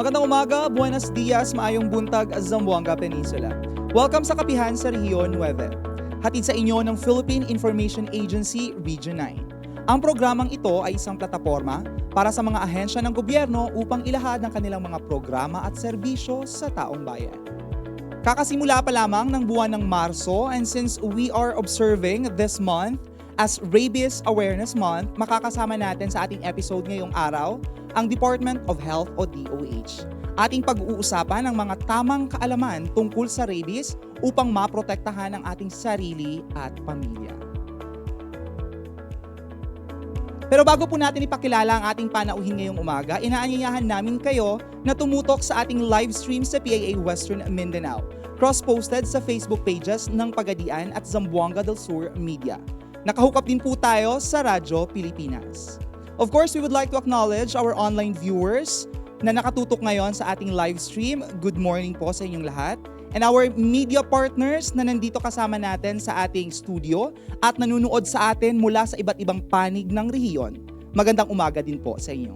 Magandang umaga, buenos dias, maayong buntag, Zamboanga Peninsula. Welcome sa Kapihan sa Rehiyon 9. Hatid sa inyo ng Philippine Information Agency Region 9. Ang programang ito ay isang plataporma para sa mga ahensya ng gobyerno upang ilahad ang kanilang mga programa at serbisyo sa taong bayan. Kakasimula pa lamang ng buwan ng Marso, and since we are observing this month as Rabies Awareness Month, makakasama natin sa ating episode ngayong araw ang Department of Health o DOH. Ating pag-uusapan ang mga tamang kaalaman tungkol sa rabies upang maprotektahan ang ating sarili at pamilya. Pero bago po natin ipakilala ang ating panauhin ngayong umaga, inaanyayahan namin kayo na tumutok sa ating live stream sa PIA Western Mindanao, cross-posted sa Facebook pages ng Pagadian at Zamboanga del Sur Media. Nakahukap din po tayo sa Radyo Pilipinas. Of course, we would like to acknowledge our online viewers na nakatutok ngayon sa ating live stream. Good morning po sa inyong lahat. And our media partners na nandito kasama natin sa ating studio at nanunood sa atin mula sa iba't ibang panig ng rehiyon. Magandang umaga din po sa inyo.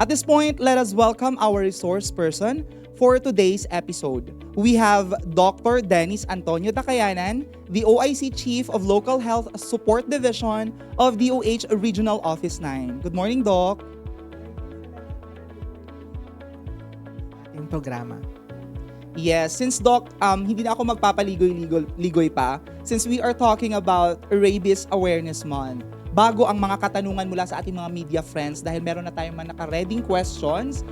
At this point, let us welcome our resource person for today's episode. We have Dr. Dennis Antonio Dacayanan, the OIC Chief of Local Health Support Division of DOH Regional Office 9. Good morning, Doc. Yung programa. Yes, since Doc, hindi na ako magpapaligoy-ligoy pa, since we are talking about Rabies Awareness Month, bago ang mga katanungan mula sa ating mga media friends, dahil meron na tayong mga naka-reading questions,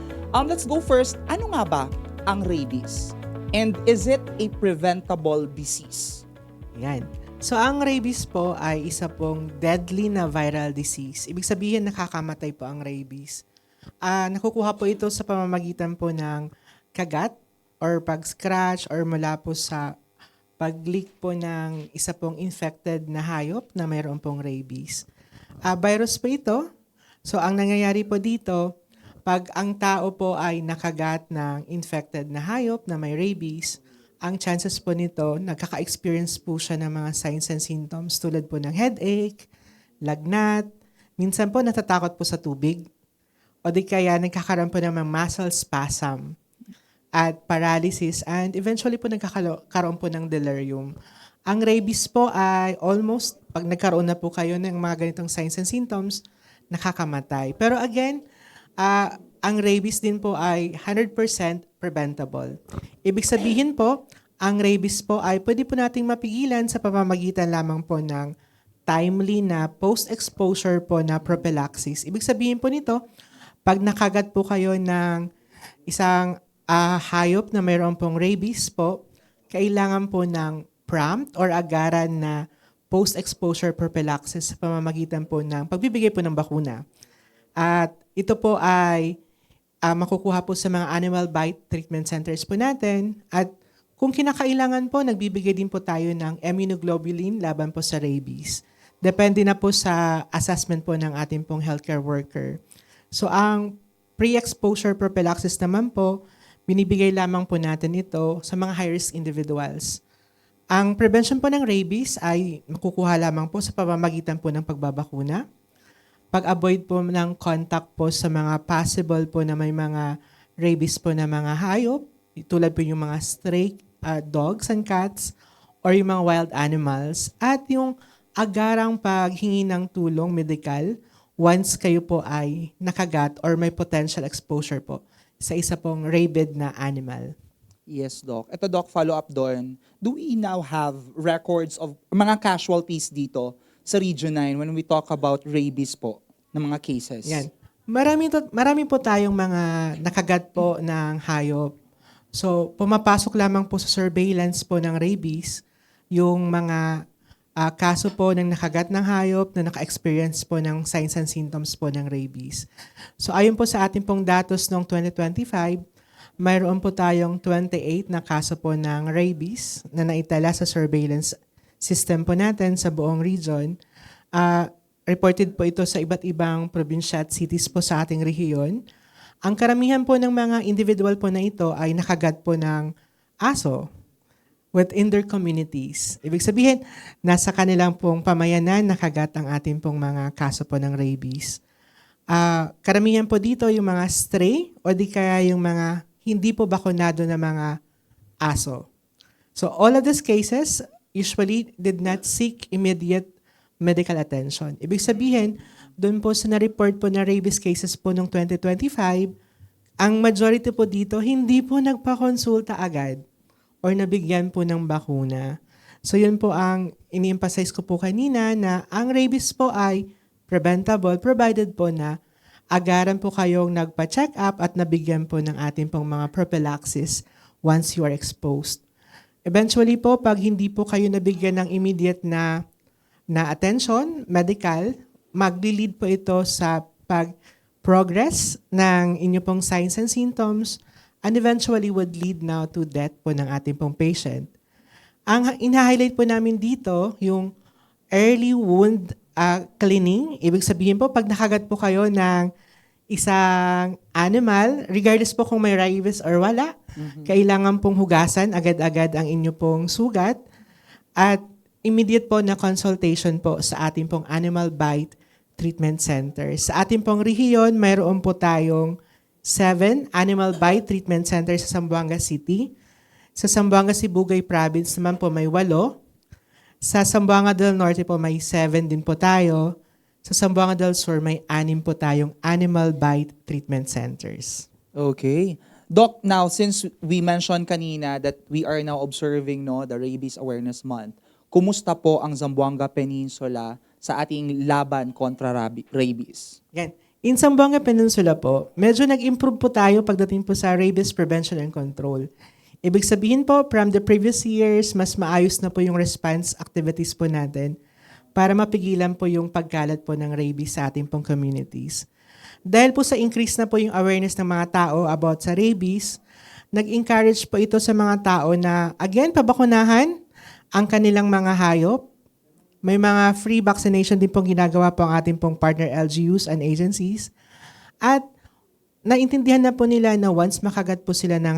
let's go first. Ano nga ba ang rabies? And is it a preventable disease? Yan. So, ang rabies po ay isa pong deadly na viral disease. Ibig sabihin, nakakamatay po ang rabies. Nakukuha po ito sa pamamagitan po ng kagat or pag-scratch or mula po sa pag-lick po ng isa pong infected na hayop na mayroon pong rabies. Virus po ito. So, ang nangyayari po dito, pag ang tao po ay nakagat ng infected na hayop na may rabies, ang chances po nito, nagkaka-experience po siya ng mga signs and symptoms tulad po ng headache, lagnat, minsan po natatakot po sa tubig, o di kaya nagkakaroon po ng mga muscle spasm at paralysis, and eventually po nagkakaroon po ng delirium. Ang rabies po ay almost, pag nagkaroon na po kayo ng mga ganitong signs and symptoms, nakakamatay. Pero again, ang rabies din po ay 100% preventable. Ibig sabihin po, ang rabies po ay pwede po nating mapigilan sa pamamagitan lamang po ng timely na post-exposure po na prophylaxis. Ibig sabihin po nito, pag nakagat po kayo ng isang hayop na mayroon pong rabies po, kailangan po ng prompt or agaran na post-exposure prophylaxis sa pamamagitan po ng pagbibigay po ng bakuna. At ito po ay makukuha po sa mga animal bite treatment centers po natin. At kung kinakailangan po, nagbibigay din po tayo ng immunoglobulin laban po sa rabies. Depende na po sa assessment po ng ating pong healthcare worker. So ang pre-exposure prophylaxis naman po, binibigay lamang po natin ito sa mga high-risk individuals. Ang prevention po ng rabies ay makukuha lamang po sa pamamagitan po ng pagbabakuna, pag-avoid po ng contact po sa mga possible po na may mga rabies po na mga hayop, tulad po yung mga stray dogs and cats or yung mga wild animals, at yung agarang paghingi ng tulong medical once kayo po ay nakagat or may potential exposure po sa isa pong rabid na animal. Yes, Doc. Ito, Doc, follow-up doon. Do we now have records of mga casualties dito sa Region 9 when we talk about rabies po ng mga cases? Yan. Marami po tayong mga nakagat po ng hayop. So, pumapasok lamang po sa surveillance po ng rabies yung mga kaso po ng nakagat ng hayop na naka-experience po ng signs and symptoms po ng rabies. So, ayon po sa ating pong datos noong 2025, mayroon po tayong 28 na kaso po ng rabies na naitala sa surveillance system po natin sa buong region. Reported po ito sa iba't ibang probinsya at cities po sa ating rehiyon. Ang karamihan po ng mga individual po na ito ay nakagat po ng aso within their communities. Ibig sabihin, nasa kanilang pong pamayanan nakagat ang ating pong mga kaso po ng rabies. Karamihan po dito yung mga stray o di kaya yung mga hindi po bakunado na mga aso. So all of these cases usually did not seek immediate medical attention. Ibig sabihin, doon po sa na-report po na rabies cases po noong 2025, ang majority po dito hindi po nagpa-consulta agad or nabigyan po ng bakuna. So yun po ang ini-emphasize ko po kanina na ang rabies po ay preventable provided po na agaran po kayong nagpa-check up at nabigyan po ng ating pong mga prophylaxis once you are exposed. Eventually po, pag hindi po kayo nabigyan ng immediate na attention, medical, magli-lead po ito sa pag-progress ng inyo pong signs and symptoms and eventually would lead now to death po ng ating pong patient. Ang ina-highlight po namin dito, yung early wound cleaning. Ibig sabihin po, pag nakagat po kayo ng isang animal, regardless po kung may rabies or wala, kailangan pong hugasan agad-agad ang inyo pong sugat at immediate po na consultation po sa ating pong Animal Bite Treatment Center. Sa ating pong rehiyon, mayroon po tayong 7 Animal Bite Treatment Center sa Zamboanga City. Sa Zamboanga Sibugay Province naman po may 8. Sa Zamboanga del Norte po may 7 din po tayo. Sa Zamboanga del Sur may 6 po tayong Animal Bite Treatment Centers. Okay. Doc, now since we mentioned kanina that we are now observing the Rabies Awareness Month, kumusta po ang Zamboanga Peninsula sa ating laban kontra rabies? Yan. In Zamboanga Peninsula po, medyo nag-improve po tayo pagdating po sa rabies prevention and control. Ibig sabihin po, from the previous years, mas maayos na po yung response activities po natin para mapigilan po yung pagkalat po ng rabies sa ating pong communities. Dahil po sa increase na po yung awareness ng mga tao about sa rabies, nag-encourage po ito sa mga tao na, again, pabakunahan ang kanilang mga hayop. May mga free vaccination din pong ginagawa po ang ating pong partner LGUs and agencies. At naintindihan na po nila na once makagat po sila ng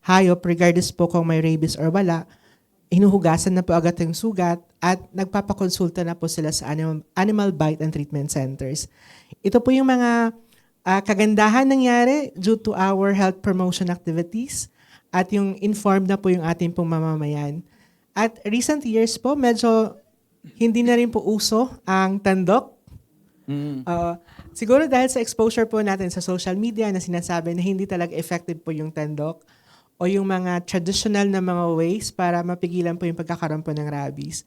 hayop, regardless po kung may rabies or wala, hinuhugasan na po agad yung sugat at nagpapakonsulta na po sila sa Animal Bite and Treatment Centers. Ito po yung mga kagandahan nangyari due to our health promotion activities at yung informed na po yung ating pong mamamayan. At recent years po, medyo hindi na rin po uso ang tandok. Siguro dahil sa exposure po natin sa social media na sinasabi na hindi talaga effective po yung tandok o yung mga traditional na mga ways para mapigilan po yung pagkakaroon po ng rabies.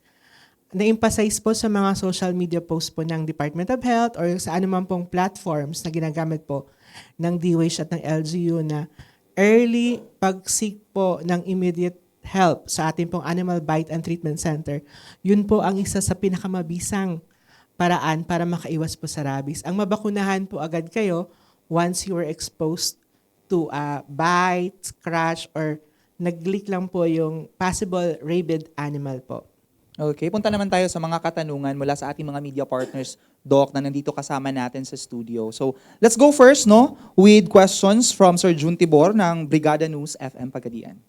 Na-emphasize po sa mga social media posts po ng Department of Health or sa anumang pong platforms na ginagamit po ng DOH at ng LGU na early pag-seek po ng immediate help sa ating pong Animal Bite and Treatment Center. Yun po ang isa sa pinakamabisang paraan para makaiwas po sa rabies. Ang mabakunahan po agad kayo once you were exposed to bite, scratch, or nag-leak lang po yung possible rabid animal po. Okay, punta naman tayo sa mga katanungan mula sa ating mga media partners, Doc, na nandito kasama natin sa studio. So, let's go first, with questions from Sir Jun Tibor ng Brigada News FM Pagadian.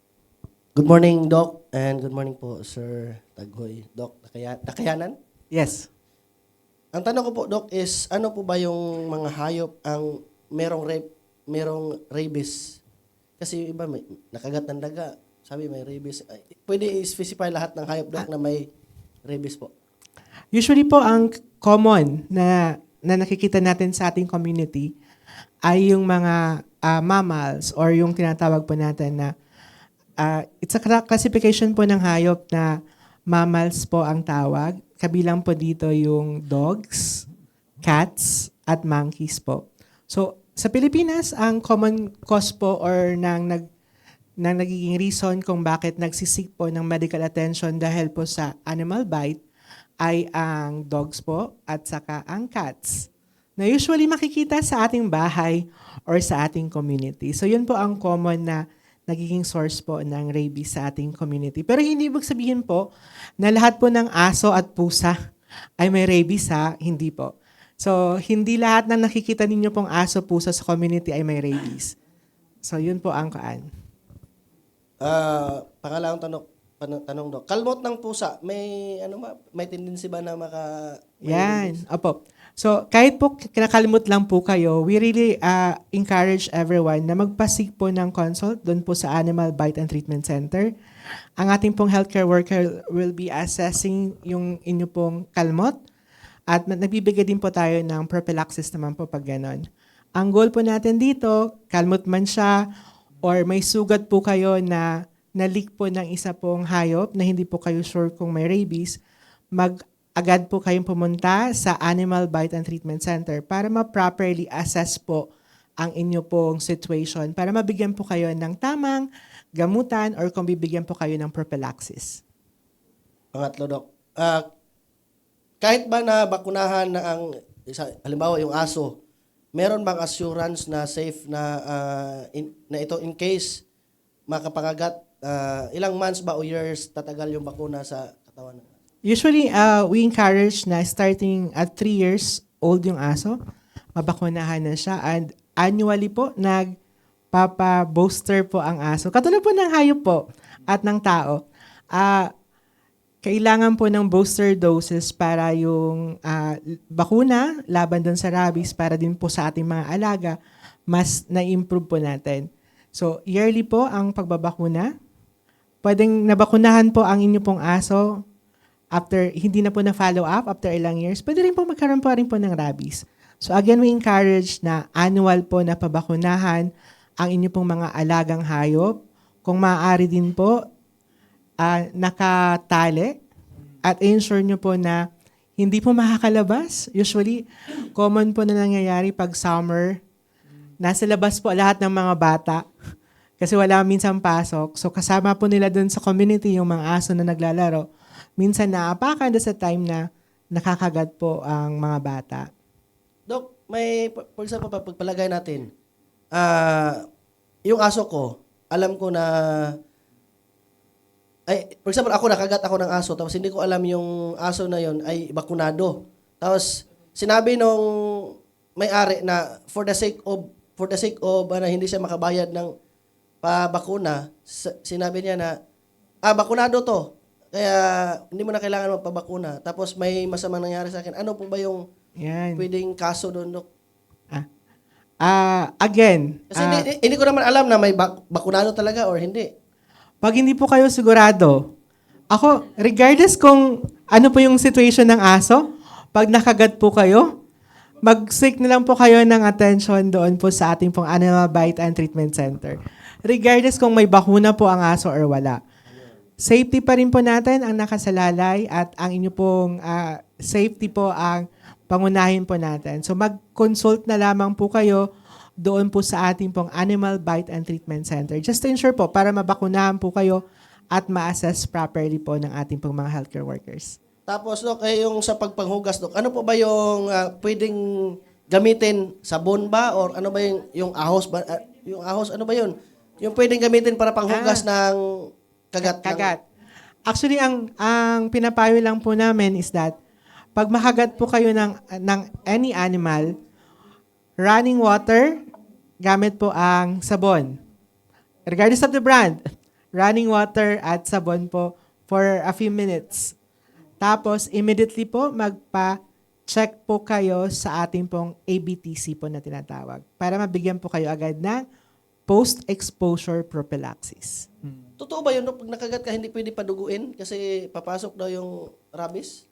Good morning, Doc, and good morning po, Sir Taghoy. Doc, nakayanan? Yes. Ang tanong ko po, Doc, is ano po ba yung mga hayop ang merong rabies? Kasi iba may nakagat ng daga, sabi may rabies. Pwede i-specify lahat ng hayop, Doc, na may rabies po? Usually po ang common na nakikita natin sa ating community ay yung mga mammals or yung tinatawag po natin na it's a classification po ng hayop na mammals po ang tawag. Kabilang po dito yung dogs, cats, at monkeys po. So, sa Pilipinas, ang common cause po or nang nagiging reason kung bakit nagsisik po ng medical attention dahil po sa animal bite ay ang dogs po at saka ang cats na usually makikita sa ating bahay or sa ating community. So, yun po ang common na nagiging source po ng rabies sa ating community. Pero hindi ibig sabihin po na lahat po ng aso at pusa ay may rabies hindi po. So, hindi lahat ng nakikita ninyo pong aso, pusa sa community ay may rabies. So, yun po ang kaan. Pangalawang tanong, Doc. Kalmot ng pusa, may tendency ba na Yan. Opo. So, kahit po kinakalimot lang po kayo, we really encourage everyone na magpasik po ng consult doon po sa Animal Bite and Treatment Center. Ang ating pong healthcare worker will be assessing yung inyo pong kalmot at nagbibigay din po tayo ng prophylaxis naman po pag ganon. Ang goal po natin dito, kalmot man siya or may sugat po kayo na na-leak po ng isa pong hayop na hindi po kayo sure kung may rabies, agad po kayong pumunta sa Animal Bite and Treatment Center para ma-properly assess po ang inyo pong situation para mabigyan po kayo ng tamang gamutan or kung bibigyan po kayo ng prophylaxis. Pangatlo, Dok. Kahit ba na bakunahan na ang, halimbawa yung aso, meron bang assurance na safe na, na ito in case makapangagat, ilang months ba o years tatagal yung bakuna sa katawan? Usually, we encourage na starting at 3 years old yung aso, mabakunahan na siya and annually po nagpapa-booster po ang aso. Katulad po ng hayop po at ng tao. Kailangan po ng booster doses para yung bakuna laban doon sa rabies para din po sa ating mga alaga, mas na-improve po natin. So, yearly po ang pagbabakuna. Pwedeng nabakunahan po ang inyo pong aso after, hindi na po na-follow up after ilang years. Pwede rin po magkaroon po rin po ng rabies. So again, we encourage na annual po na pabakunahan ang inyo pong mga alagang hayop. Kung maaari din po, nakatali at ensure nyo po na hindi po makakalabas. Usually, common po na nangyayari pag summer. Nasa labas po lahat ng mga bata kasi wala minsan pasok. So kasama po nila dun sa community yung mga aso na naglalaro. Minsan naapakan sa time na nakakagat po ang mga bata. Dok, may, for example, pagpalagay natin, yung aso ko, alam ko na, for example, nakagat ako ng aso, tapos hindi ko alam yung aso na yon ay bakunado. Tapos, sinabi nung may-ari na for the sake of hindi siya makabayad ng pabakuna, sinabi niya na, bakunado to. Kaya hindi mo na kailangan magpabakuna. Tapos may masamang nangyari sa akin. Ano po ba yung pwedeng kaso doon, Dok? Again. Kasi hindi ko naman alam na may bakunado talaga or hindi. Pag hindi po kayo sigurado, ako, regardless kung ano po yung situation ng aso, pag nakagat po kayo, mag-seek na lang po kayo ng attention doon po sa ating pong Animal Bite and Treatment Center. Regardless kung may bakuna po ang aso or wala. Safety pa rin po natin ang nakasalalay at ang inyo pong safety po ang pangunahin po natin. So mag-consult na lamang po kayo doon po sa ating pong Animal Bite and Treatment Center. Just to ensure po para mabakunahan po kayo at ma-assess properly po ng ating pong mga healthcare workers. Tapos, Dok, yung sa pagpanghugas, Dok, ano po ba yung pwedeng gamitin? Sabon ba? Or ano ba yung ahos ba? Yung ahos, ano ba yun? Yung pwedeng gamitin para panghugas ng kagat. Actually, ang pinapayo lang po namin is that pag makagat po kayo ng any animal, running water, gamit po ang sabon. Regardless of the brand, running water at sabon po for a few minutes. Tapos, immediately po, magpa-check po kayo sa ating pong ABTC po na tinatawag para mabigyan po kayo agad ng post-exposure prophylaxis. Totoo ba yun, Dok? Pag nakagat ka, hindi pwede paduguin kasi papasok daw yung rabies?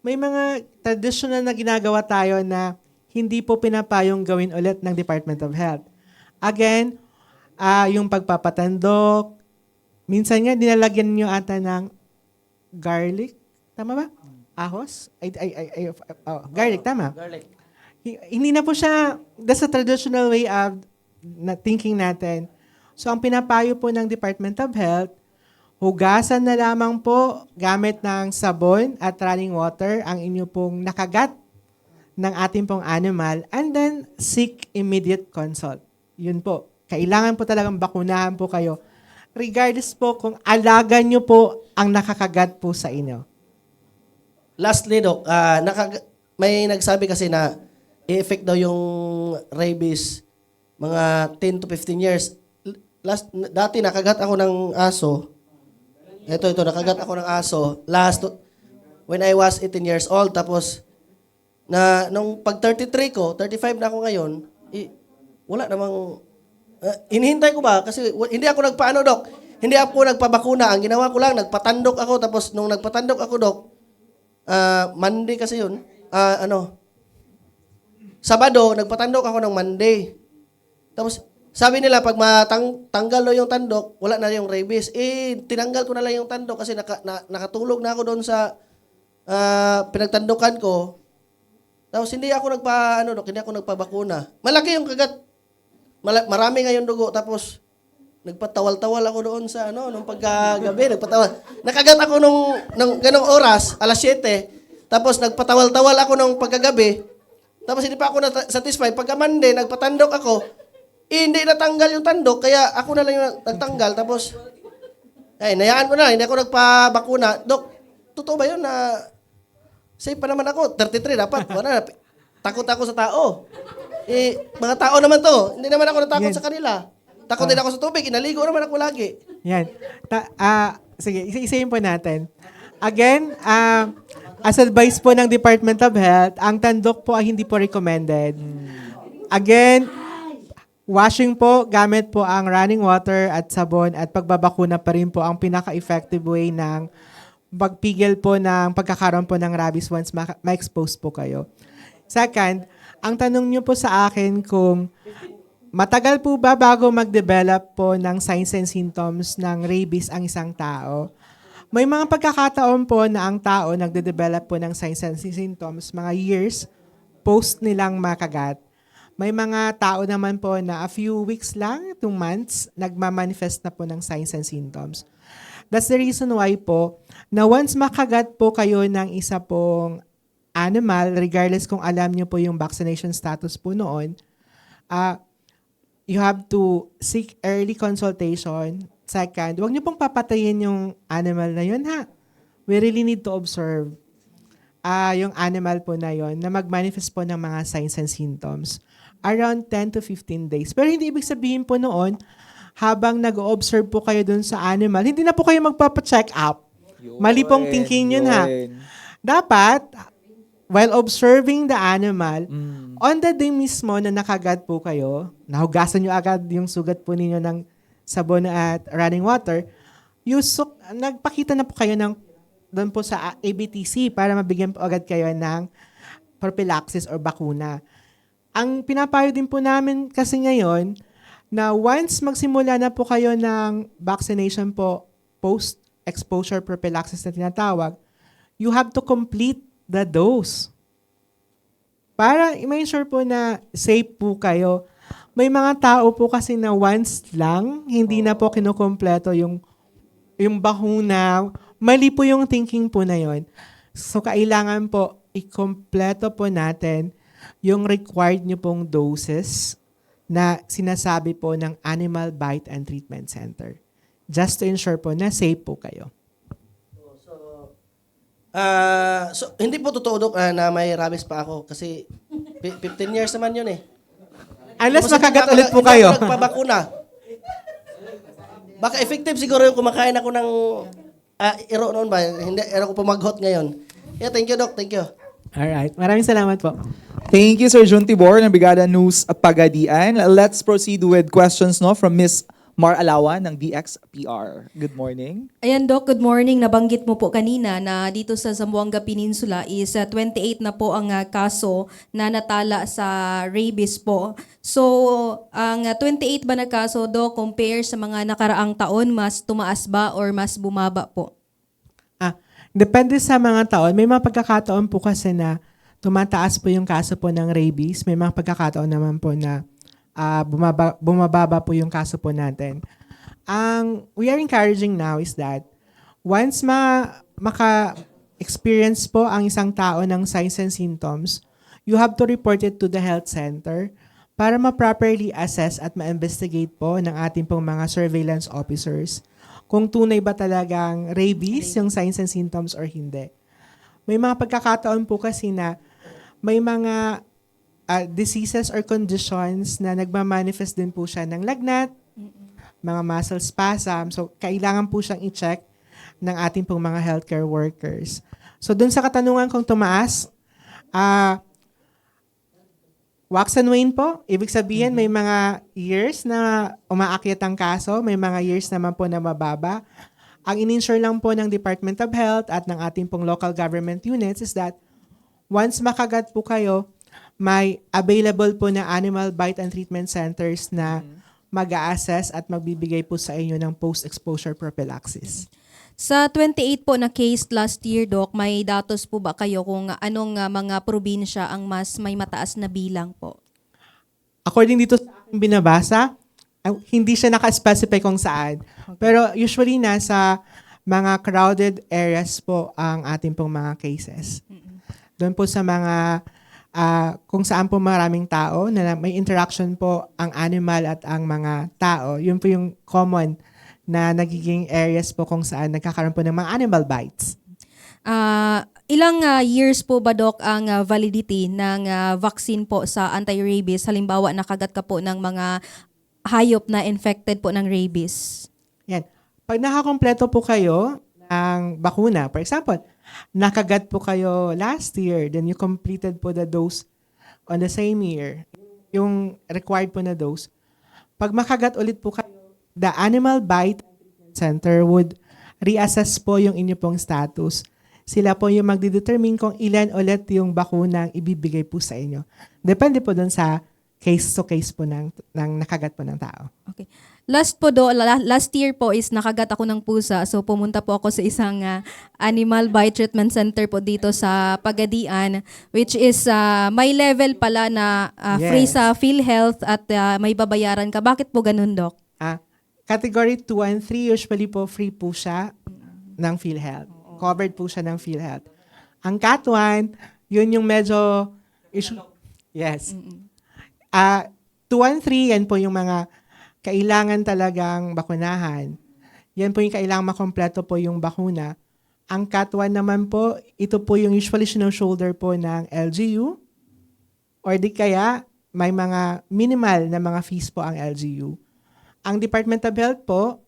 May mga traditional na ginagawa tayo na hindi po pinapayong gawin ulit ng Department of Health. Again, yung pagpapatandok, minsan nga dinalagyan nyo ata ng garlic. Tama ba? Ahos? Garlic, tama. Garlic. Hindi na po siya, that's a traditional way of thinking natin. So, ang pinapayo po ng Department of Health, hugasan na lamang po gamit ng sabon at running water ang inyo pong nakagat ng ating pong animal and then seek immediate consult. Yun po. Kailangan po talagang bakunahan po kayo regardless po kung alaga nyo po ang nakakagat po sa inyo. Lastly, Dok, may nagsabi kasi na i-effect daw yung rabies mga 10 to 15 years. Dati nakagat ako ng aso. Ito, nakagat ako ng aso. When I was 18 years old, tapos na nung pag 33 ko, 35 na ako ngayon, wala namang, inihintay ko ba? Kasi hindi ako nagpaano, Dok. Hindi ako nagpabakuna. Ang ginawa ko lang, nagpatandok ako. Tapos nung nagpatandok ako, Dok, Monday kasi yun, Sabado, nagpatandok ako ng Monday. Tapos, sabi nila, pag tanggal yung tandok, wala na yung rabies. Tinanggal ko na lang yung tandok kasi nakatulog na ako doon sa pinagtandokan ko. Tapos, hindi ako hindi ako nagpabakuna. Malaki yung kagat. Marami ngayon dugo. Tapos, nagpatawal-tawal ako doon sa nung pagkagabi, nagpatawal. Nakagat ako nung ganong oras, alas 7. Tapos, nagpatawal-tawal ako nung pagkagabi. Tapos hindi pa ako satisfied. Pagka Monday, nagpatandok ako, hindi natanggal yung tandok, kaya ako na lang yung nagtanggal. Tapos, nayaan ko na, hindi ako nagpabakuna. Dok, totoo ba yun na safe pa naman ako? 33, dapat. Wala, takot ako sa tao. Mga tao naman to. Hindi naman ako natakot sa kanila. Takot din ako sa tubig. Inaligo naman ako lagi. Yan. Sige, isa-isayin po natin. Again, as advice po ng Department of Health, ang tandok po ay hindi po recommended. Again, washing po, gamit po ang running water at sabon at pagbabakuna pa rin po ang pinaka-effective way ng pagpigil po ng pagkakaroon po ng rabies once ma-expose po kayo. Second, ang tanong niyo po sa akin kung matagal po ba bago mag-develop po ng signs and symptoms ng rabies ang isang tao? May mga pagkakataon po na ang tao nagde-develop po ng signs and symptoms mga years post nilang makagat. May mga tao naman po na a few weeks lang, 2 months, nagmamanifest na po ng signs and symptoms. That's the reason why po na once makagat po kayo ng isa pong animal, regardless kung alam niyo po yung vaccination status po noon, you have to seek early consultation. Second, huwag niyo pong papatayin yung animal na yun, ha? We really need to observe yung animal po na yun na mag-manifest po ng mga signs and symptoms around 10 to 15 days. Pero hindi ibig sabihin po noon, habang nag-observe po kayo dun sa animal, hindi na po kayo magpapa-check up. Mali pong thinking yun, ha? Dapat, while observing the animal, on the day mismo na nakagat po kayo, nahugasan nyo agad yung sugat po ninyo ng sabon at running water, nagpakita na po kayo doon po sa ABTC para mabigyan po agad kayo ng prophylaxis or bakuna. Ang pinapayo din po namin kasi ngayon, na once magsimula na po kayo ng vaccination po, post-exposure prophylaxis na tinatawag, you have to complete the dose. Para i-make sure po na safe po kayo. May mga tao po kasi na once lang, hindi na po kinukompleto yung bakuna. Mali po yung thinking po na yon. So, kailangan po i-kompleto po natin yung required nyo pong doses na sinasabi po ng Animal Bite and Treatment Center. Just to ensure po na safe po kayo. So, hindi po totoo, Dok, na may rabies pa ako. Kasi 15 years naman yun eh. Unless Tapos makagat hindi ulit po hindi kayo. ako nagpabakuna. Baka effective siguro yung kumakain ako ng iro noon ba? Hindi, iro ko pumaghot ngayon. Yeah, thank you, Doc. Thank you. Alright. Maraming salamat po. Thank you, Sir Jun Tibor ng Brigada News Pagadian. Let's proceed with questions from Miss Mar Alawa ng DXPR. Good morning. Ayan, Doc, good morning. Nabanggit mo po kanina na dito sa Zamboanga Peninsula is 28 na po ang kaso na natala sa rabies po. So, ang 28 ba na kaso, Doc, compare sa mga nakaraang taon, mas tumaas ba or mas bumaba po? Depende sa mga taon. May mga pagkakataon po kasi na tumataas po yung kaso po ng rabies. May mga pagkakataon naman po na bumababa po yung kaso po natin. Ang we are encouraging now is that once maka-experience po ang isang tao ng signs and symptoms, you have to report it to the health center para ma-properly assess at ma-investigate po ng ating pong mga surveillance officers kung tunay ba talagang rabies yung signs and symptoms or hindi. May mga pagkakataon po kasi na may mga diseases or conditions na nagmamanifest din po siya ng lagnat, mga muscle spasm. So, kailangan po siyang i-check ng ating pong mga healthcare workers. So, dun sa katanungan kung tumaas, wax and wane po. Ibig sabihin, may mga years na umaakyat ang kaso, may mga years naman po na mababa. Ang in-ensure lang po ng Department of Health at ng ating pong local government units is that once makagat po kayo, may available po na animal bite and treatment centers na mag-a-assess at magbibigay po sa inyo ng post-exposure prophylaxis. Sa 28 po na case last year, Doc, may datos po ba kayo kung anong mga probinsya ang mas may mataas na bilang po? According dito sa aking binabasa, hindi siya naka-specify kung saan. Pero usually nasa mga crowded areas po ang ating pong mga cases. Doon po sa mga kung saan po maraming tao na may interaction po ang animal at ang mga tao, yun po yung common na nagiging areas po kung saan nagkakaroon po ng mga animal bites. Ilang years po ba, Doc, ang validity ng vaccine po sa anti-rabies? Halimbawa, nakagat ka po ng mga hayop na infected po ng rabies. Yan. Pag nakakompleto po kayo ng bakuna, for example, nakagat po kayo last year, then you completed po the dose on the same year, yung required po na dose. Pag makagat ulit po kayo, the Animal Bite Center would reassess po yung inyo pong status. Sila po yung magdidetermine kung ilan ulit yung bakuna ang ibibigay po sa inyo. Depende po dun sa case-to-case po ng nakagat po ng tao. Okay. Last year po is nakagat ako ng pusa. So pumunta po ako sa isang animal bite treatment center po dito sa Pagadian, which is may level pala na free Yes. sa PhilHealth at may babayaran ka. Bakit po ganun, Doc? Category 2 and 3, usually po free po siya ng PhilHealth. Covered po siya ng PhilHealth. Ang Cat 1, yun yung medyo issue. Yes. 2 and 3, yan po yung mga kailangan talagang bakunahan. Yan po yung kailangan makompleto po yung bakuna. Ang Cat 1 naman po, ito po yung usually shoulder po ng LGU or di kaya may mga minimal na mga fees po ang LGU. Ang Department of Health po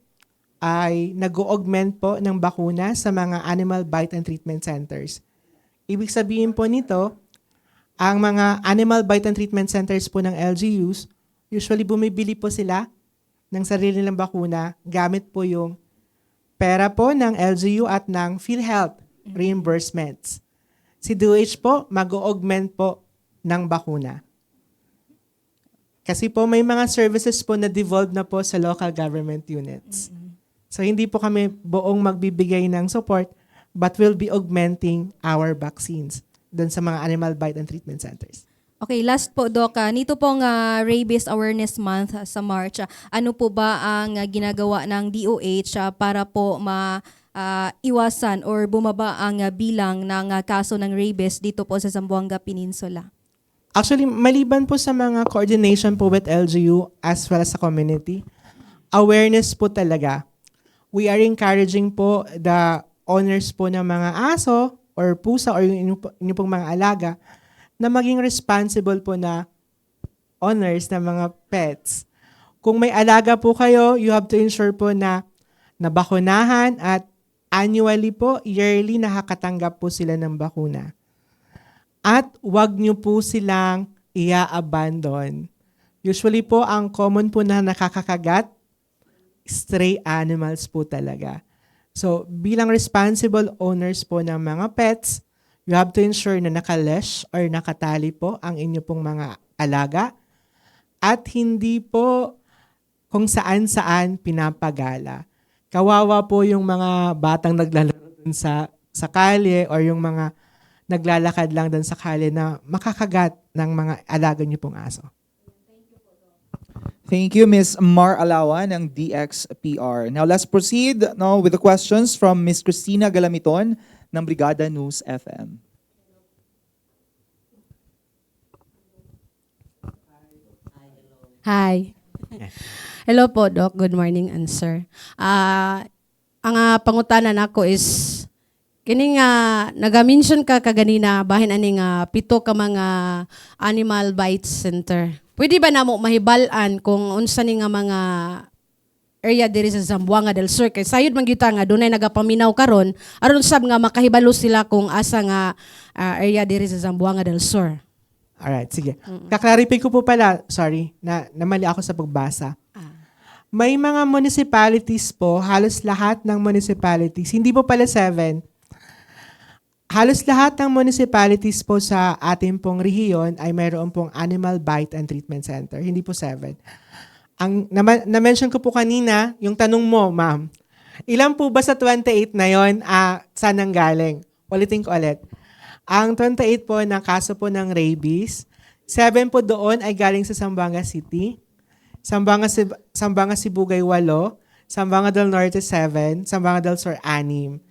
ay nag-augment po ng bakuna sa mga animal bite and treatment centers. Ibig sabihin po nito, ang mga animal bite and treatment centers po ng LGUs, usually bumibili po sila ng sarili nilang bakuna gamit po yung pera po ng LGU at ng PhilHealth reimbursements. Si DOH po mag-augment po ng bakuna. Kasi po may mga services po na devolved na po sa local government units. So hindi po kami buong magbibigay ng support but will be augmenting our vaccines doon sa mga animal bite and treatment centers. Okay, last po, Doc. Nito pong Rabies Awareness Month sa March, ano po ba ang ginagawa ng DOH para po iwasan or bumaba ang bilang ng kaso ng rabies dito po sa Zamboanga Peninsula? Actually, maliban po sa mga coordination po with LGU as well as sa community, awareness po talaga. We are encouraging po the owners po ng mga aso or pusa or yung inyo pong mga alaga na maging responsible po na owners ng mga pets. Kung may alaga po kayo, you have to ensure po na nabakunahan at annually po, yearly nakakatanggap po sila ng bakuna. At wag nyo po silang i-abandon. Usually po, ang common po na nakakakagat, stray animals po talaga. So, bilang responsible owners po ng mga pets, you have to ensure na nakalesh or nakatali po ang inyo pong mga alaga at hindi po kung saan-saan pinapagala. Kawawa po yung mga batang naglalaro dun sa kalye or yung mga naglalakad lang dun sa kalye na makakagat ng mga alaga niyo pong aso. Thank you, Ms. Mar Alawan ng DXPR. Now let's proceed with the questions from Ms. Cristina Galamiton ng Brigada News FM. Hi. Hello po, Doc. Good morning, and sir. Ang pangutana nako is kini nga naga-mention ka kaganina bahin ani nga pito ka mga animal bite center. Pwede ba namo mahibal-an kung unsa ni nga mga area diri sa Zamboanga del Sur kay sayod man gyud ta nga dunay nagapaminaw karon aron sab nga makahibalo sila kung asa nga area diri sa Zamboanga del Sur. Alright, sige. Kaklarify ko po pala, sorry, namali ako sa pagbasa. May mga municipalities po, halos lahat ng municipalities, hindi po pala 7, halos lahat ng municipalities po sa ating pong rehiyon ay mayroon pong Animal Bite and Treatment Center. Hindi po 7. Ang na-mention ko po kanina, yung tanong mo, ma'am, ilan po ba sa 28 na yon saan ang galing? Ulitin ko ulit. Ang 28 po ng kaso po ng rabies, 7 po doon ay galing sa Zamboanga City, Zamboanga Sibugay 8, Zamboanga del Norte 7, Zamboanga del Sur 6.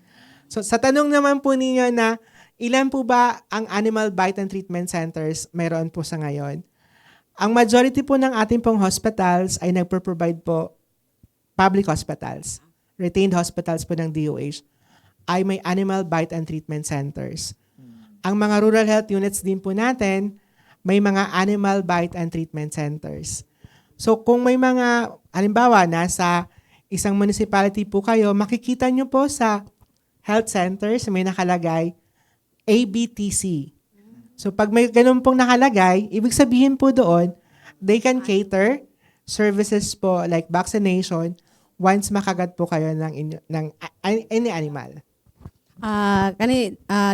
So sa tanong naman po ninyo na ilan po ba ang Animal Bite and Treatment Centers mayroon po sa ngayon? Ang majority po ng ating pong hospitals ay nagpo-provide po public hospitals, retained hospitals po ng DOH, ay may Animal Bite and Treatment Centers. Ang mga rural health units din po natin, may mga Animal Bite and Treatment Centers. So kung may mga, halimbawa, nasa isang municipality po kayo, makikita nyo po sa health centers, may nakalagay ABTC. So pag may ganun pong nakalagay, ibig sabihin po doon, they can cater services po like vaccination once makagat po kayo ng any animal.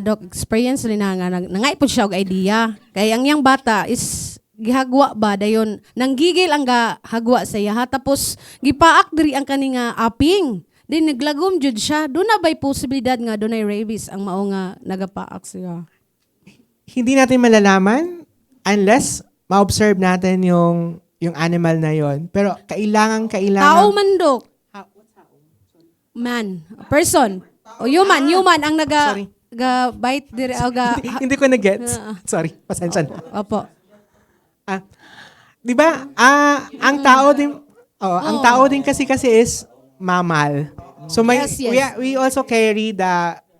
Doc, experience rin nga nangay po siya og idea. Kay ang yang bata is gihagwa ba dayon nanggigil ang hagwa sa iya tapos gipaak diri ang kaninga aping. Din naglagom jud siya. Do na bay posibilidad nga dunay rabies ang mao nga nagapaak siya. Hindi natin malalaman unless ma-observe natin yung animal na yon. Pero kailangan Tao man, Dok. Man, person. O human ang Sorry. bite dire o hindi ko na-gets. Sorry, pasensya na. Opo. 'Di ba? Ang tao din ang tao din kasi is mammal. So may Yes, yes. we also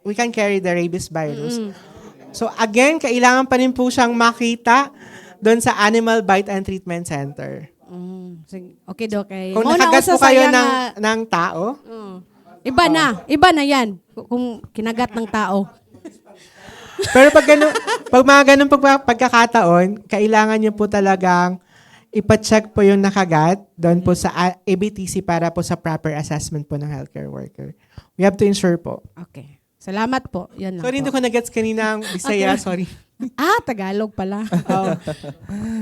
we can carry the rabies virus. So again, kailangan pa rin po siyang makita doon sa Animal Bite and Treatment Center. Sige. Okay, Dok. Kung nakagat po kayo ng tao, Iba na yan kung kinagat ng tao. pero pag mga ganun pagkakataon, kailangan niyo po talagang ipa-check po yung nakagat doon po sa ABTC para po sa proper assessment po ng healthcare worker. We have to ensure po. Okay. Salamat po. Yan lang Sorry, hindi po. ko na-gets kanina ang Bisaya. Sorry. Tagalog pala.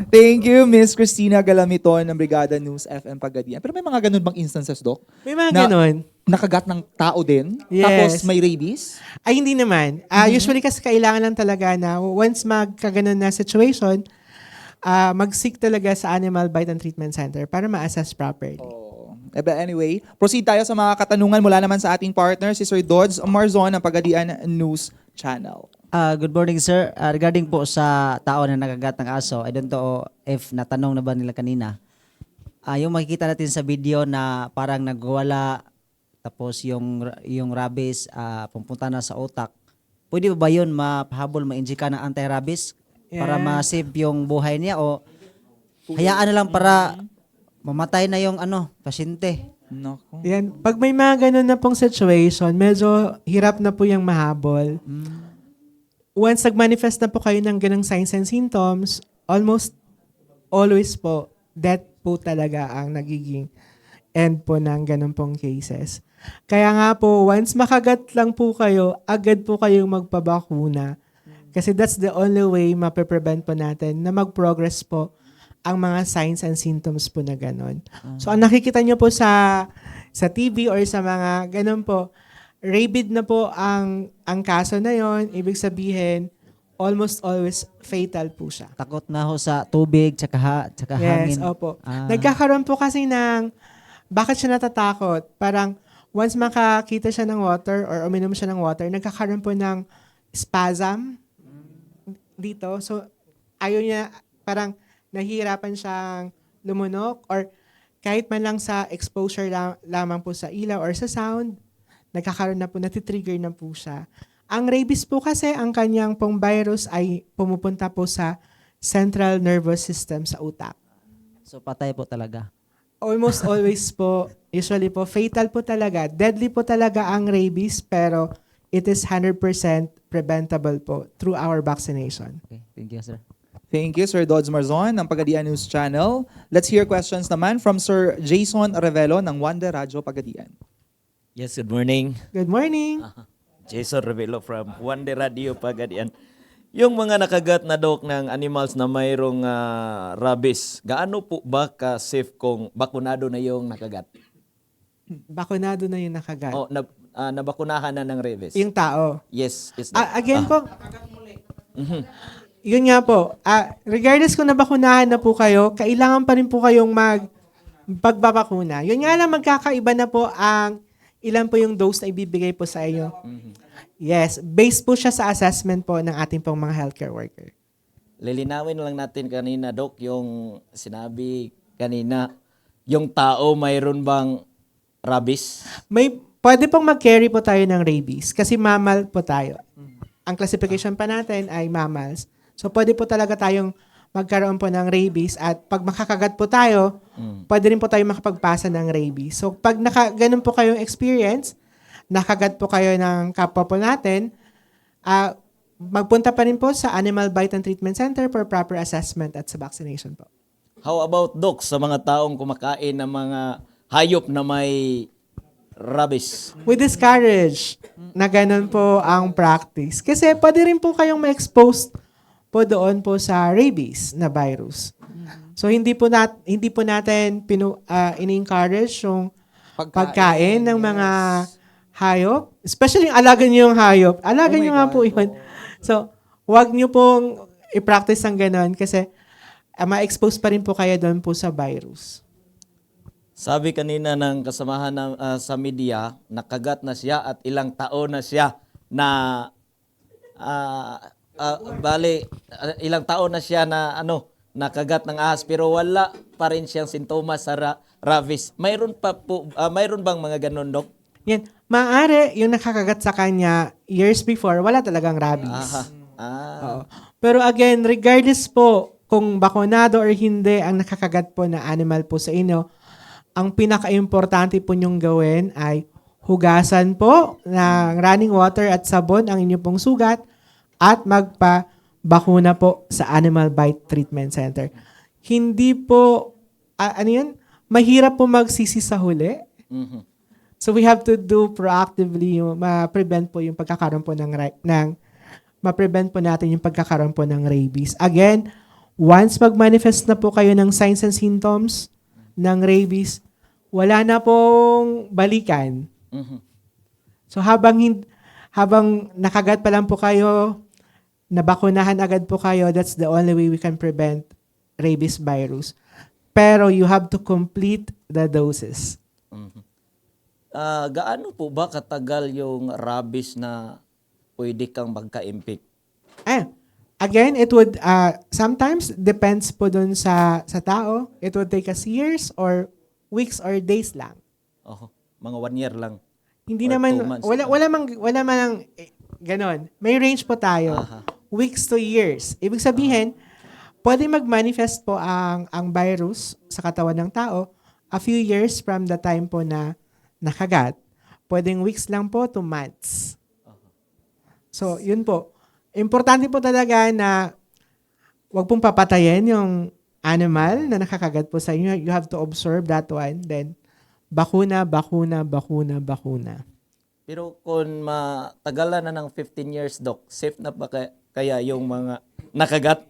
Thank you, Miss Christina Galamiton ng Brigada News FM Pagadian. Pero may mga ganun bang instances, Doc? May mga ganun. Nakagat ng tao din? Yes. Tapos may rabies? Ay, hindi naman. Usually kasi kailangan lang talaga na once magkaganon na situation, mag-seek talaga sa Animal Bite and Treatment Center para ma-assess properly. But anyway, proceed tayo sa mga katanungan mula naman sa ating partner, si Sir Dodds Marzon ng Pagadian News Channel. Good morning, sir. Regarding po sa tao na nagagat ng aso, I don't know if natanong na ba nila kanina. Yung makikita natin sa video na parang nagwala, tapos yung rabies pupunta na sa utak. Pwede ba yun mapahabol, ma-injika ng anti-rabies para ma-save yung buhay niya o hayaan na lang para mamatay na yung pasyente? Nako. Yan. Pag may mga ganun na pong situation, medyo hirap na po yung mahabol. Once nag-manifest na po kayo ng ganung signs and symptoms, almost always po, death po talaga ang nagiging end po ng ganun pong cases. Kaya nga po, once makagat lang po kayo, agad po kayong magpabakuna. Kasi that's the only way mape-prevent po natin na mag-progress po ang mga signs and symptoms po na ganun. So, ang nakikita nyo po sa TV or sa mga ganun po, rabid na po ang kaso na yon. Ibig sabihin, almost always fatal po siya. Takot na ho sa tubig, tsaka Yes, hangin. opo. Nagkakaroon po kasi ng, bakit siya natatakot? Parang, once makakita siya ng water or uminom siya ng water, nagkakaroon po ng spasm dito. So, ayaw niya, parang nahihirapan siyang lumunok or kahit man lang sa exposure lamang po sa ilaw or sa sound, nagkakaroon na po, natitrigger na po siya. Ang rabies po kasi, ang kanyang pong virus ay pumupunta po sa central nervous system sa utak. So patay po talaga. Almost always po, usually po, fatal po talaga. Deadly po talaga ang rabies, pero it is 100% preventable po through our vaccination. Okay, thank you, sir. Thank you, Sir Dodds Marzon ng Pagadian News Channel. Let's hear questions naman from Sir Jason Revelo ng Wanda Radyo Pagadian. Yes, good morning. Good morning. Jason Revelo from One Day Radio Pagadian. Yung mga nakagat na dok ng animals na mayroong rabies, gaano po ba ka-safe kung bakunado na yung nakagat? Bakunado na yung nakagat. O nabakunahan na ng rabies? Yung tao. Yes, is that? Again po, yun nga po, regardless kung nabakunahan na po kayo, kailangan pa rin po kayong pagbabakuna. Yun nga lang, magkakaiba na po ang ilan po yung dose na ibibigay po sa iyo. Yes, based po siya sa assessment po ng ating pong mga healthcare worker. Lilinawin lang natin kanina, Dok, yung sinabi kanina, yung tao mayroon bang rabies? Pwede pong mag-carry po tayo ng rabies kasi mammal po tayo. Ang classification pa natin ay mammals. So, pwede po talaga tayong magkaroon po ng rabies at pag makakagat po tayo, pwede rin po tayo makapagpasa ng rabies. So, pag ganun po kayong experience, nakagat po kayo ng kapwa po natin, magpunta pa rin po sa Animal Bite and Treatment Center for proper assessment at sa vaccination po. How about, Dok, sa mga taong kumakain ng mga hayop na may rabies? We discourage na ganun po ang practice. Kasi pwede rin po kayong ma-expose po doon po sa rabies na virus. So hindi po natin ini-encourage yung pagkain ng mga hayop, especially yung alaga niyo yung hayop. Alaga niyo nga po yun. So, wag niyo pong i-practice ang gano'n kasi ma-expose pa rin po kayo doon po sa virus. Sabi kanina ng kasamahan sa media, nakagat na siya at ilang taon na siya na ilang taon na siya na nakagat ng ahas pero wala pa rin siyang sintomas sa rabies. Mayroon bang mga ganun, Dok? Yan. Maaari yung nakakagat sa kanya years before, wala talagang rabies. Oo. Pero again, regardless po kung bakunado or hindi ang nakakagat po na animal po sa inyo, ang pinaka-importante po nyong gawin ay hugasan po ng running water at sabon ang inyong pong sugat at magpa-bakuna po sa Animal Bite Treatment Center. Hindi po, mahirap po magsisi sa huli. Mhm. So we have to do proactively yung ma-prevent po yung pagkakaroon po ma-prevent po natin yung pagkakaroon po ng rabies. Again, once mag-manifest na po kayo ng signs and symptoms ng rabies, wala na pong balikan. Mhm. So habang nakagat pa lang po kayo, nabakunahan agad po kayo, that's the only way we can prevent rabies virus. Pero you have to complete the doses. Mhm. Gaano po ba katagal yung rabies na pwede kang magka-infect? Again, it would sometimes depends po dun sa tao. It would take us years or weeks or days lang. Mga 1 year lang. Hindi Or naman 2 months wala man ganon. May range po tayo. Aha. Weeks to years. Ibig sabihin, pwede mag-manifest po ang virus sa katawan ng tao a few years from the time po na nakagat. Pwedeng weeks lang po to months. So, yun po. Importante po talaga na wag pong papatayin yung animal na nakakagat po sa inyo. You have to observe that one. Then, bakuna. Pero kung matagalan na ng 15 years, Doc, safe na ba kaya yung mga nakagat?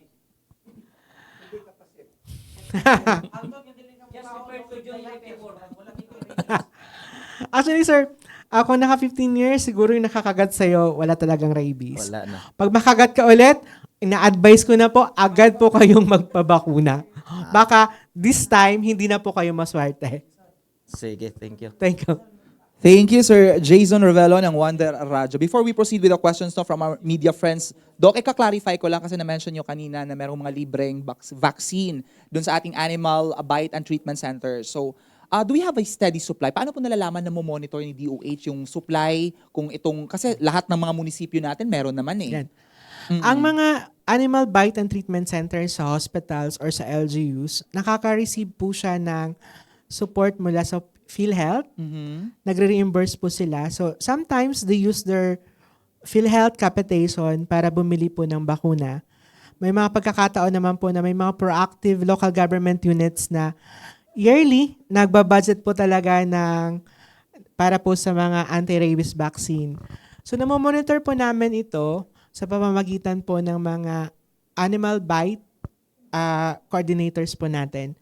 Actually, sir, ako naka 15 years, siguro yung nakakagat sa'yo, wala talagang rabies. Wala na. Pag makagat ka ulit, ina-advise ko na po, agad po kayong magpabakuna. Baka this time, hindi na po kayo maswerte. Sige, thank you. Thank you. Thank you, Sir Jason Revelo ng Wonder Radyo. Before we proceed with the questions from our media friends, Doc, ika-clarify ko lang kasi na-mention nyo kanina na merong mga libreng vaccine dun sa ating Animal Bite and Treatment Center. So, do we have a steady supply? Paano po nalalaman na mo-monitor ni DOH yung supply? Kasi lahat ng mga munisipyo natin meron naman eh. Yan. Ang mga Animal Bite and Treatment Centers sa hospitals or sa LGUs, nakaka-receive po siya ng support mula sa PhilHealth. Nagre-reimburse po sila. So, sometimes they use their PhilHealth capitation para bumili po ng bakuna. may mga pagkakataon naman po na may mga proactive local government units na yearly nagbabudget po talaga para po sa mga anti-rabies vaccine. So namomonitor po namin ito sa pamamagitan po ng mga animal bite coordinators po natin.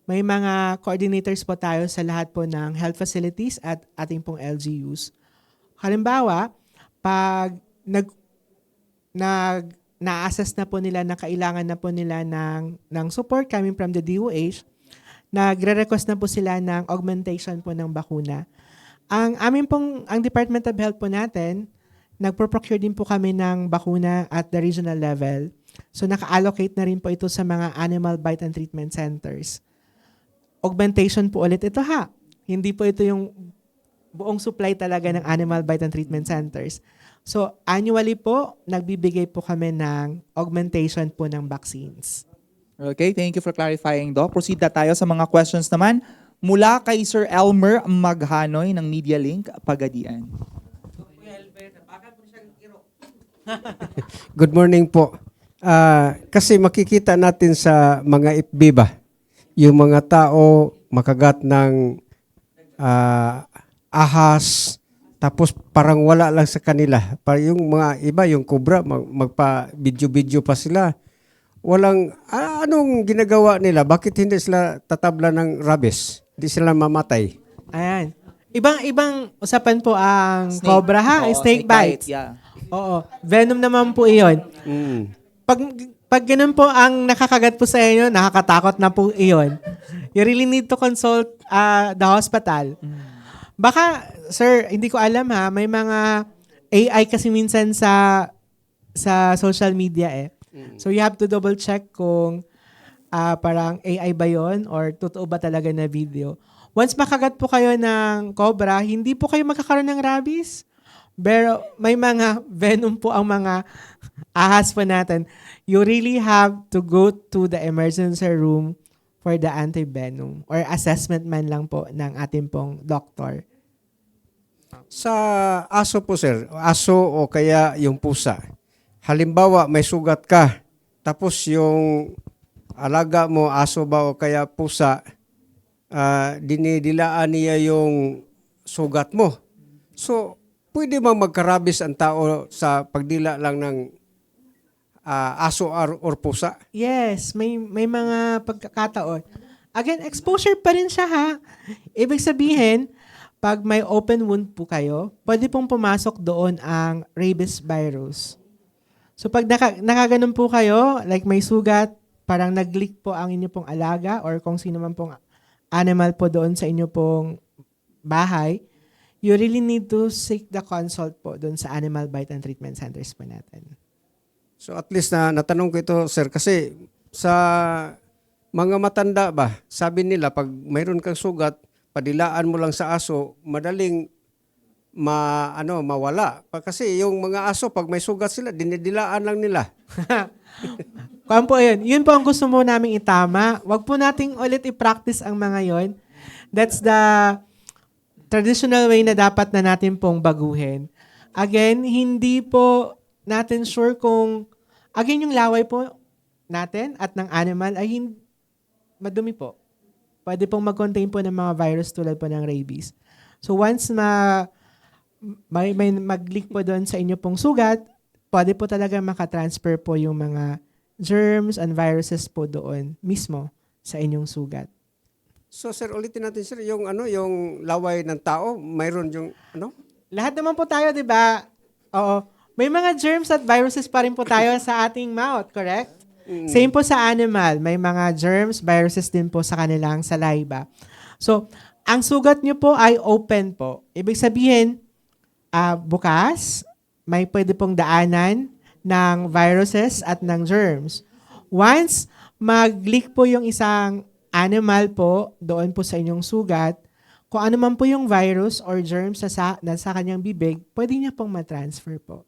May mga coordinators po tayo sa lahat po ng health facilities at ating pong LGUs. Halimbawa, pag na-assess na po nila na kailangan na po nila ng support coming from the DOH, nagre-request na po sila ng augmentation po ng bakuna. Ang Department of Health po natin, nagpo-procure din po kami ng bakuna at the regional level. So naka-allocate na rin po ito sa mga animal bite and treatment centers. Augmentation po ulit ito ha. Hindi po ito yung buong supply talaga ng animal bite and treatment centers. So annually po, nagbibigay po kami ng augmentation po ng vaccines. Okay, thank you for clarifying, Doc. Proceed na tayo sa mga questions naman mula kay Sir Elmer Maghanoy ng Media Link, Pagadian. Good morning po. Kasi makikita natin sa mga FB ba, yung mga tao makagat ng ahas, tapos parang wala lang sa kanila. Yung mga iba, yung cobra, magpa-video-video pa sila. Walang, anong ginagawa nila? Bakit hindi sila tatabla ng rabies? Hindi sila mamatay? Ayan. Ibang usapan po ang cobra ha, Oo, snake bites. Yeah. Oo. Venom naman po iyon. Pag ganun po ang nakakagat po sa inyo, nakakatakot na po iyon. You really need to consult the hospital. Baka, sir, hindi ko alam ha, may mga AI kasi minsan sa social media eh. So you have to double check kung parang AI ba yon or totoo ba talaga na video. Once makagat po kayo ng cobra, hindi po kayo magkakaroon ng rabies. Pero may mga venom po ang mga ahas po natin. You really have to go to the emergency room for the anti-venom or assessment man lang po ng ating pong doktor. Sa aso po, sir, aso o kaya yung pusa. Halimbawa, may sugat ka, tapos yung alaga mo, aso ba o kaya pusa, dinidilaan niya yung sugat mo. So, pwede bang magkarabis ang tao sa pagdila lang ng aso or pusa? Yes, may mga pagkakataon. Again, exposure pa rin siya ha. Ibig sabihin, pag may open wound po kayo, pwede pong pumasok doon ang rabies virus. So pag nakaganon po kayo, like may sugat, parang nag-leak po ang inyo pong alaga or kung sino man pong animal po doon sa inyo pong bahay, you really need to seek the consult po doon sa animal bite and treatment centers po natin. So at least natanong ko ito, sir, kasi sa mga matanda ba, sabi nila pag mayroon kang sugat, padilaan mo lang sa aso, madaling mawala. Kasi yung mga aso, pag may sugat sila, dinidilaan lang nila. Kung po yun. Yun po ang gusto mo naming itama. Wag po nating ulit i-practice ang mga yon. That's the traditional way na dapat na natin pong baguhin. Again, hindi po natin sure kung, again, yung laway po natin at ng animal ay madumi po. Pwede pong mag-contain po ng mga virus tulad po ng rabies. So once may mag-leak po doon sa inyo pong sugat, pwede po talaga makatransfer po yung mga germs and viruses po doon mismo sa inyong sugat. So sir, ulitin natin sir, yung laway ng tao, mayroon yung Lahat naman po tayo, 'di ba? Oo. May mga germs at viruses pa rin po tayo sa ating mouth, correct? Same po sa animal, may mga germs, viruses din po sa kanilang saliva. So, ang sugat nyo po ay open po. Ibig sabihin, bukas, may pwede pong daanan ng viruses at ng germs. Once mag-leak po yung isang animal po doon po sa inyong sugat, kung ano man po yung virus or germs na sa kanyang bibig, pwede niya pong matransfer po.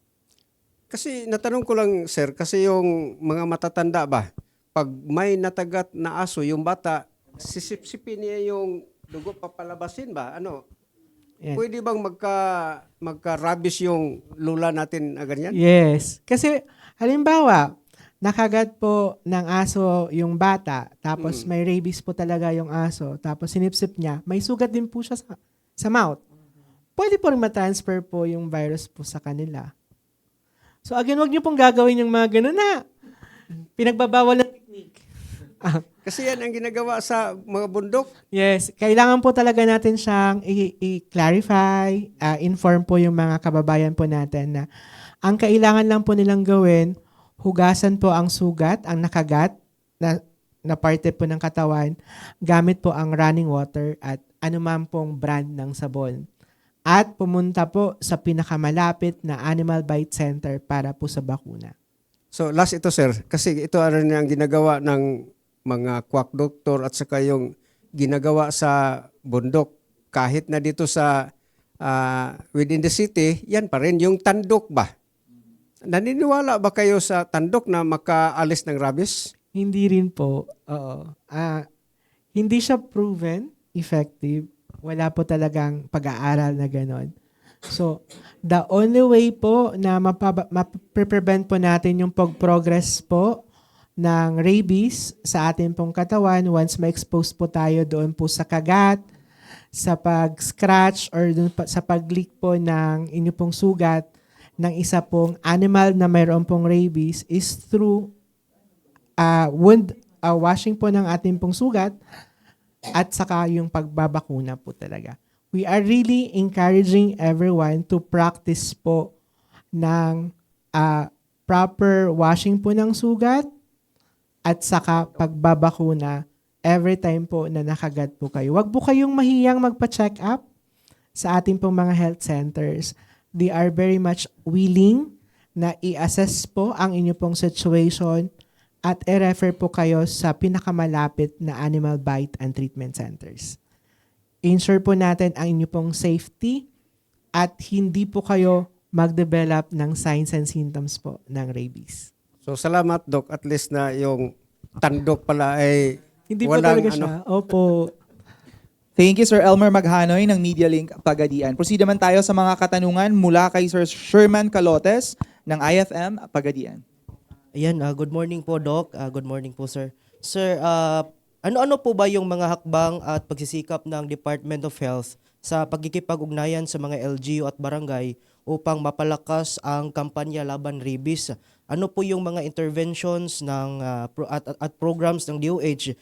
Kasi natanong ko lang sir, kasi yung mga matatanda ba, pag may natagat na aso, yung bata, sisip-sipin niya yung dugo papalabasin ba? Yan. Pwede bang magka-rabies yung lula natin na ganyan? Yes. Kasi, halimbawa, nakagat po ng aso yung bata, tapos may rabies po talaga yung aso, tapos sinipsip niya, may sugat din po siya sa mouth. Pwede po rin matransfer po yung virus po sa kanila. So again, wag niyo pong gagawin yung mga ganun na pinagbabawal na technique. Kasi yan ang ginagawa sa mga bundok. Yes, kailangan po talaga natin siyang i-clarify, inform po yung mga kababayan po natin na ang kailangan lang po nilang gawin, hugasan po ang sugat, ang nakagat na parte po ng katawan, gamit po ang running water at anuman pong brand ng sabon. At pumunta po sa pinakamalapit na Animal Bite Center para po sa bakuna. So last ito sir, kasi ito rin ang ginagawa ng mga quack doctor at saka yung ginagawa sa bundok. Kahit na dito sa within the city, yan pa rin yung tandok ba? Naniniwala ba kayo sa tandok na makaalis ng rabies? Hindi rin po. Oo. Hindi siya proven effective. Wala po talagang pag-aaral na ganon. So, the only way po na maprevent po natin yung pag-progress po ng rabies sa ating pong katawan once ma-expose po tayo doon po sa kagat, sa pag-scratch or doon sa pag-leak po ng inyo pong sugat ng isa pong animal na mayroon pong rabies is through wound washing po ng ating pong sugat at saka yung pagbabakuna po talaga. We are really encouraging everyone to practice po ng proper washing po ng sugat at saka pagbabakuna every time po na nakagat po kayo. Huwag po kayong mahiyang magpa-check up sa ating pong mga health centers. They are very much willing na i-assess po ang inyo pong situation at i-refer po kayo sa pinakamalapit na animal bite and treatment centers. Ensure po natin ang inyo pong safety at hindi po kayo mag-develop ng signs and symptoms po ng rabies. So salamat Doc, at least na yung tandok pala ay Hindi po walang talaga siya. Opo. Thank you, Sir Elmer Maghanoy ng Media Link Pagadian. Proceed naman tayo sa mga katanungan mula kay Sir Sherman Calotes ng IFM Pagadian. Ayan, good morning po, Doc. Good morning po, sir. Sir, ano-ano po ba yung mga hakbang at pagsisikap ng Department of Health sa pagkikipag-ugnayan sa mga LGU at barangay upang mapalakas ang kampanya laban rabies? Ano po yung mga interventions ng at programs ng DOH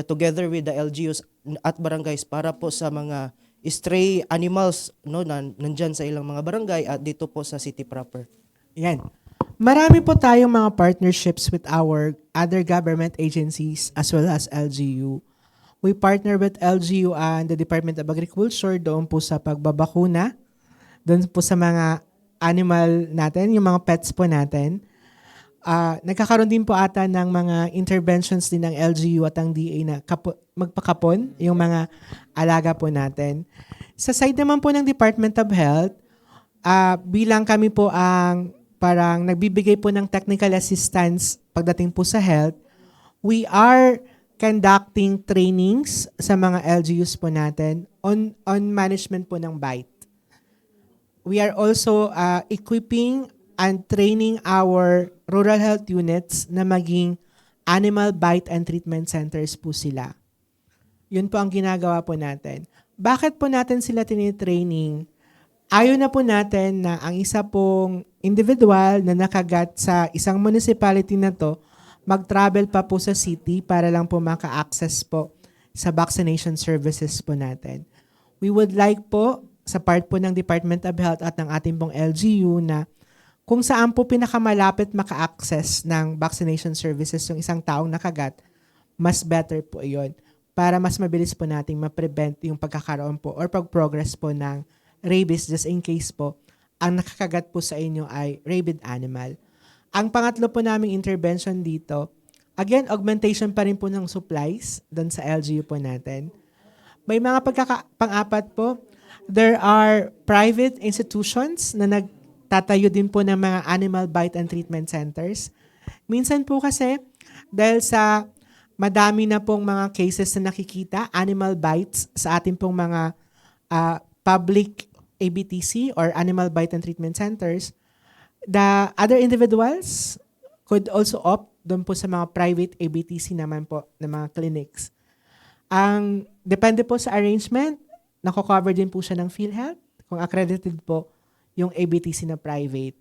together with the LGUs at barangays para po sa mga stray animals no na nandyan sa ilang mga barangay at dito po sa city proper? Yan. Marami po tayong mga partnerships with our other government agencies as well as LGU. We partner with LGU and the Department of Agriculture doon po sa pagbabakuna, doon po sa mga animal natin, yung mga pets po natin. Nagkakaroon din po ata ng mga interventions din ng LGU at ang DA na magpakapon yung mga alaga po natin. Sa side naman po ng Department of Health, bilang kami po ang parang nagbibigay po ng technical assistance pagdating po sa health, we are conducting trainings sa mga LGUs po natin on management po ng bite. We are also equipping and training our rural health units na maging animal bite and treatment centers po sila. Yun po ang ginagawa po natin. Bakit po natin sila tinitraining? Ayaw na po natin na ang isa pong individual na nakagat sa isang municipality na to, mag-travel pa po sa city para lang po maka-access po sa vaccination services po natin. We would like po, sa part po ng Department of Health at ng ating pong LGU na kung saan po pinakamalapit maka-access ng vaccination services yung isang taong nakagat, mas better po iyon para mas mabilis po nating ma-prevent yung pagkakaroon po or pag-progress po ng rabies just in case po ang nakakagat po sa inyo ay rabid animal. Ang pangatlo po naming intervention dito, again, augmentation pa rin po ng supplies doon sa LGU po natin. May mga pang-apat po, there are private institutions na nagtatayo din po ng mga animal bite and treatment centers. Minsan po kasi, dahil sa madami na pong mga cases na nakikita, animal bites sa ating pong mga public ABTC or Animal Bite and Treatment Centers, the other individuals, could also opt doon po sa mga private ABTC naman po ng mga clinics. Ang depende po sa arrangement, nako-cover din po siya ng PhilHealth kung accredited po yung ABTC na private.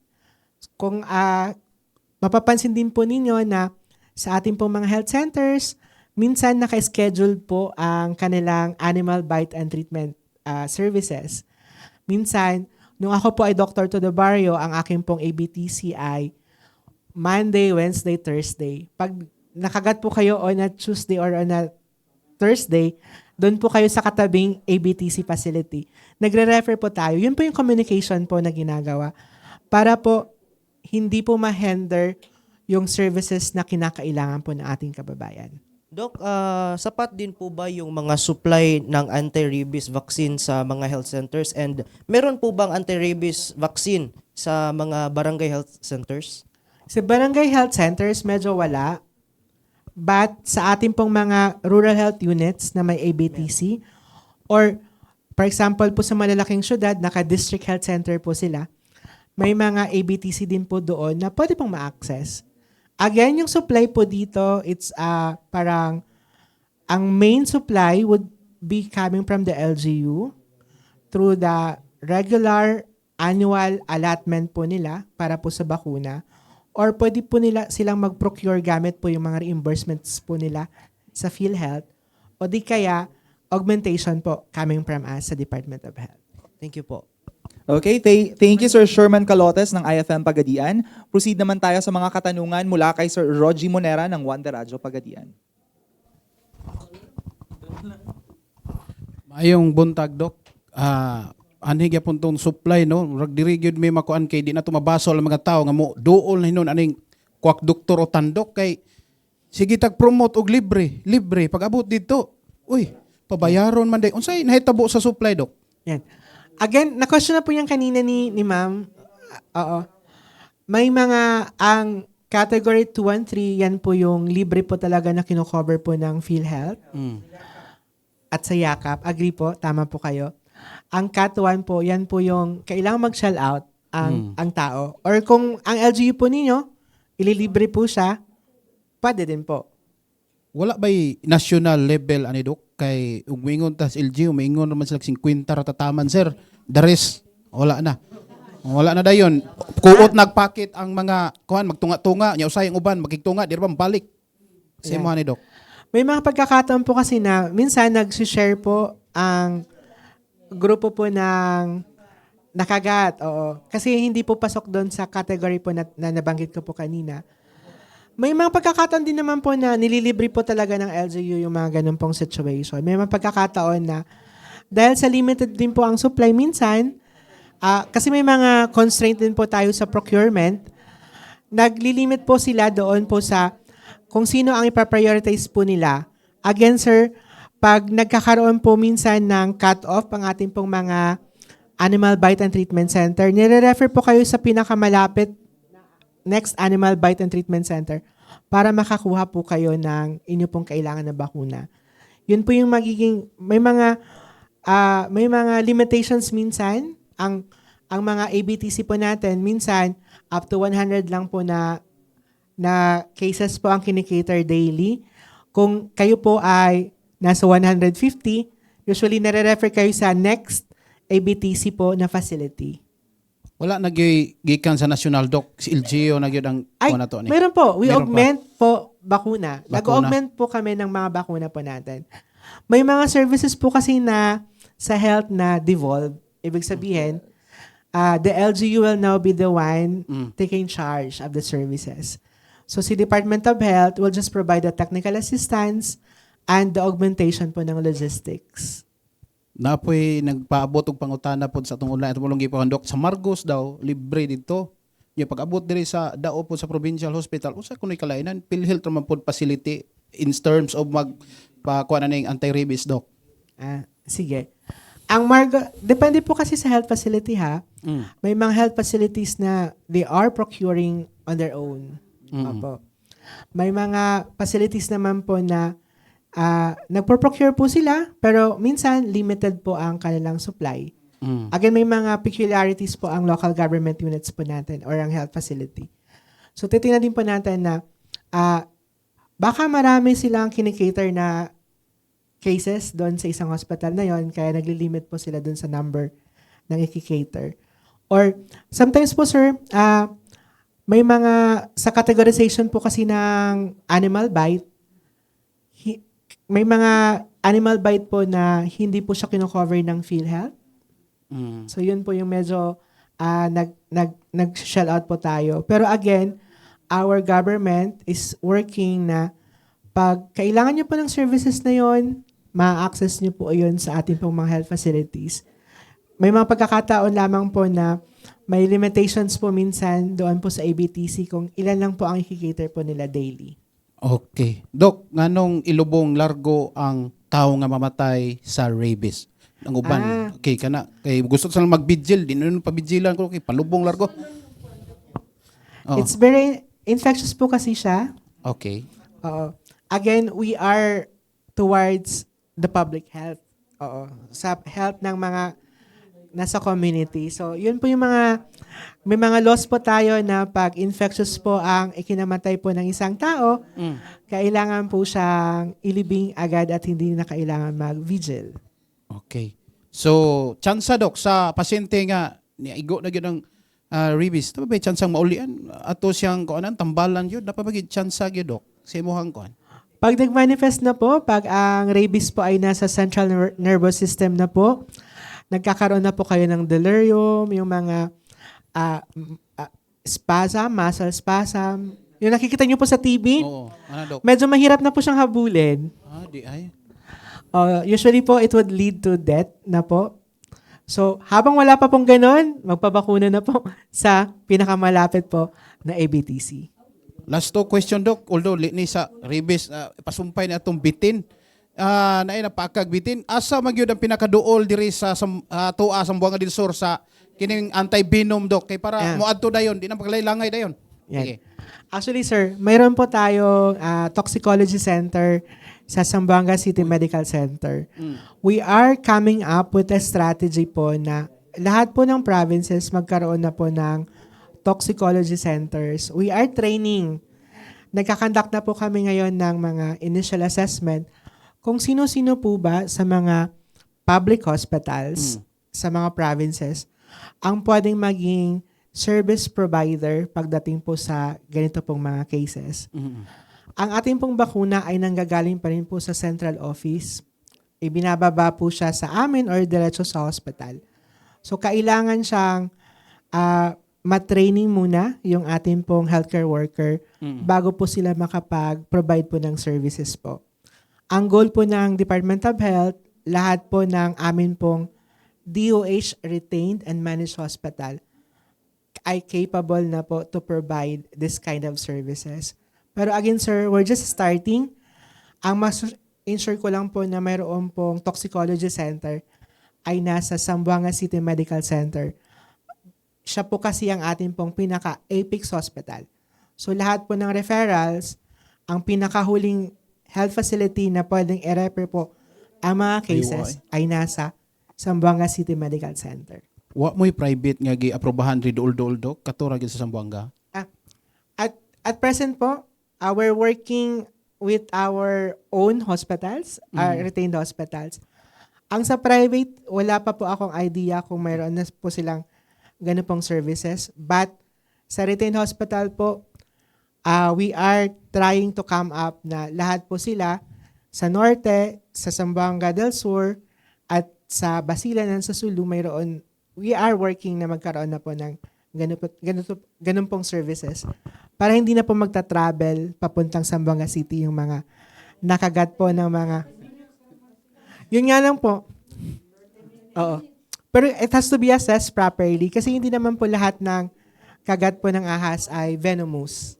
Kung mapapansin din po ninyo na sa ating pong mga health centers, minsan naka-schedule po ang kanilang animal bite and treatment services. Minsan, nung ako po ay Dr. to the Barrio, ang aking pong ABTC ay Monday, Wednesday, Thursday. Pag nakagat po kayo on a Tuesday or on a Thursday, doon po kayo sa katabing ABTC facility. Nagre-refer po tayo. Yun po yung communication po na ginagawa para po hindi po ma-hinder yung services na kinakailangan po ng ating kababayan. Doc, sapat din po ba yung mga supply ng anti-rabies vaccine sa mga health centers? And meron po bang anti-rabies vaccine sa mga barangay health centers? Sa barangay health centers, medyo wala. But sa ating pong mga rural health units na may ABTC, or for example po sa malalaking syudad, naka-district health center po sila, may mga ABTC din po doon na pwede pong ma-access. Again, yung supply po dito, it's parang ang main supply would be coming from the LGU through the regular annual allotment po nila para po sa bakuna. Or pwede po nila silang mag-procure gamit po yung mga reimbursements po nila sa PhilHealth. O di kaya, augmentation po coming from us sa Department of Health. Thank you po. Okay, thank you Sir Sherman Calotes ng IFM Pagadian. Proceed naman tayo sa mga katanungan mula kay Sir Rogie Monera ng Wanda Radio Pagadian. Mayong buntag, Doc. Anhig yapon tong supply, no? Diri gyud may makuan kay di na tumabasol ang mga tao nga mo duol na hinon aning kuwak doktor o tandok kay sige tag promote og libre pag abot dito. Uy, pabayaron man day. Unsay nahitabo sa supply, Doc? Yan. Again, na-question na po yan kanina ni ma'am. Oo. May mga, ang category 2 and 3, yan po yung libre po talaga na kino-cover po ng PhilHealth. At sa Yakap. Agree po, tama po kayo. Ang Cat 1 po, yan po yung kailangan mag-shell out ang tao. Or kung ang LGU po ninyo, ililibre po siya, pwede din po. Wala ba'y national level ani, Doc? Kay umingon tas LGU, umingon naman sila 50 ratataman, sir. The rest, wala na. Wala na dayon. Kuot nagpakit ang mga kuan magtunga-tunga, nya usay ang uban magigtunga, di ba mabalik. Sa mo ni, Doc. May mga pagkakataon po kasi na minsan nag-share po ang grupo po ng nakagat. Oo. Kasi hindi po pasok doon sa category po na nabanggit ko po kanina. May mga pagkakataon din naman po na nililibre po talaga ng LGU yung mga ganun pong situation. May mga pagkakataon na dahil sa limited din po ang supply minsan, kasi may mga constraint din po tayo sa procurement, naglilimit po sila doon po sa kung sino ang ipaprioritize po nila. Again, sir, pag nagkakaroon po minsan ng cut-off ang ating pong mga Animal Bite and Treatment Center, nire-refer po kayo sa pinakamalapit next Animal Bite and Treatment Center para makakuha po kayo ng inyo pong kailangan na bakuna. Yun po yung magiging, may mga limitations minsan. Ang mga ABTC po natin, minsan, up to 100 lang po na cases po ang kinikater daily. Kung kayo po ay nasa 150, usually nare-refer kayo sa next ABTC po na facility. Wala gikan sa national, Doc, si LGU nagyud ang kuan nato ni. Meron po. We Meron augment po bakuna. Nag-augment po kami ng mga bakuna po natin. May mga services po kasi na sa health na devolve. Ibig sabihin, the LGU will now be the one taking charge of the services. So si Department of Health will just provide the technical assistance and the augmentation po ng logistics. Napoy nagpaabot og pangutana pod sa atong online at mulong gipahondok sa Margos daw libre dito. Nya pag-abot diri sa dao pod sa provincial hospital usa kunoy kalainan PhilHealth man pod facility in terms of kuan ning anti-rabies, Doc. Sige. Ang depende po kasi sa health facility ha. May mga health facilities na they are procuring on their own. Opo. May mga facilities naman po na nagpo-procure po sila, pero minsan limited po ang kanilang supply. Again, may mga peculiarities po ang local government units po natin or ang health facility. So titingnan din po natin na baka marami silang kinikater na cases doon sa isang hospital na yon, kaya naglilimit po sila doon sa number ng ikikater. Or sometimes po sir, may mga sa categorization po kasi ng animal bite, may mga animal bite po na hindi po siya kino-cover ng PhilHealth. So yun po yung medyo nag-shell out po tayo. Pero again, our government is working na pag kailangan niyo po ng services na yon, ma-access niyo po yun sa ating pong mga health facilities. May mga pagkakataon lamang po na may limitations po minsan doon po sa ABTC kung ilan lang po ang ikikater po nila daily. Okay. Dok, nganong ilubong largo ang tao nga mamatay sa rabies? Ang uban, okay, kana. Kay gusto sa mag-vigil, di na pa-vigilan ko, kay palubong largo. Oo. It's very infectious po kasi siya. Okay. Oo. Again, we are towards the public health. Oo. Sa health ng mga nasa community. So, yun po yung may mga laws po tayo na pag infectious po ang ikinamatay po ng isang tao, kailangan po siyang ilibing agad at hindi na kailangan mag-vigil. Okay. So, tsansa dok sa pasyente nga niaigo na gyud ang rabies, tabi ba tsansang maulian ato siyang kuanan tambalan yun, dapat magid tsansa gyud dok sa imong kuan. Pag nag-manifest na po, pag ang rabies po ay nasa central nervous system na po, nagkakaroon na po kayo ng delirium, yung mga spasm, muscle spasm. Yung nakikita nyo po sa TV, Oo. Ano dok? medyo mahirap na po siyang habulin. Di ay. Usually po, it would lead to death na po. So, habang wala pa pong ganon, magpabakuna na po sa pinakamalapit po na ABTC. Last two question dok, although ni sa rabies pasumpay na atong bitin. Naay napakag bitin. Asa magyud ang pinakaduol diri sa tuwa sa Buanga del Sur sa kining anti-venom dok kay para Yeah. moadto dayon, di na paglaylangay dayon. Yan. Sige. Actually, sir, mayroon po tayong toxicology center sa Zamboanga City Medical Center. We are coming up with a strategy po na lahat po ng provinces magkaroon na po ng toxicology centers. We are training. Nagkakandak na po kami ngayon ng mga initial assessment kung sino-sino po ba sa mga public hospitals sa mga provinces ang pwedeng maging service provider pagdating po sa ganito pong mga cases. Ang ating pong bakuna ay nanggagaling pa rin po sa central office. Ibinababa po siya sa amin or diretso sa hospital. So, kailangan siyang matraining muna yung ating pong healthcare worker bago po sila makapag-provide po ng services po. Ang goal po ng Department of Health, lahat po ng amin pong DOH retained and managed hospital ay capable na po to provide this kind of services. Pero again, sir, we're just starting. Ang mas ensure ko lang po na mayroon pong toxicology center ay nasa Zamboanga City Medical Center. Siya po kasi ang ating pong pinaka-apex hospital. So lahat po ng referrals, ang pinakahuling health facility na pwedeng i-refer po ang mga cases ay nasa Zamboanga City Medical Center. Wa mo'y private nga gi-aprobahan ri duol-duol dok katura gyud sa Zamboanga. At present po, we're working with our own hospitals, our retained hospitals. Ang sa private, wala pa po akong idea kung mayroon na po silang ganun pong services. But sa retained hospital po, we are trying to come up na lahat po sila sa norte, sa Zamboanga del Sur, at sa Basilan sa Sulu, mayroon, we are working na magkaroon na po ng ganun pong services para hindi na po magta-travel papuntang Zamboanga City yung mga nakagat po ng mga... Yun nga lang po. Oo. Pero it has to be assessed properly kasi hindi naman po lahat ng kagat po ng ahas ay venomous.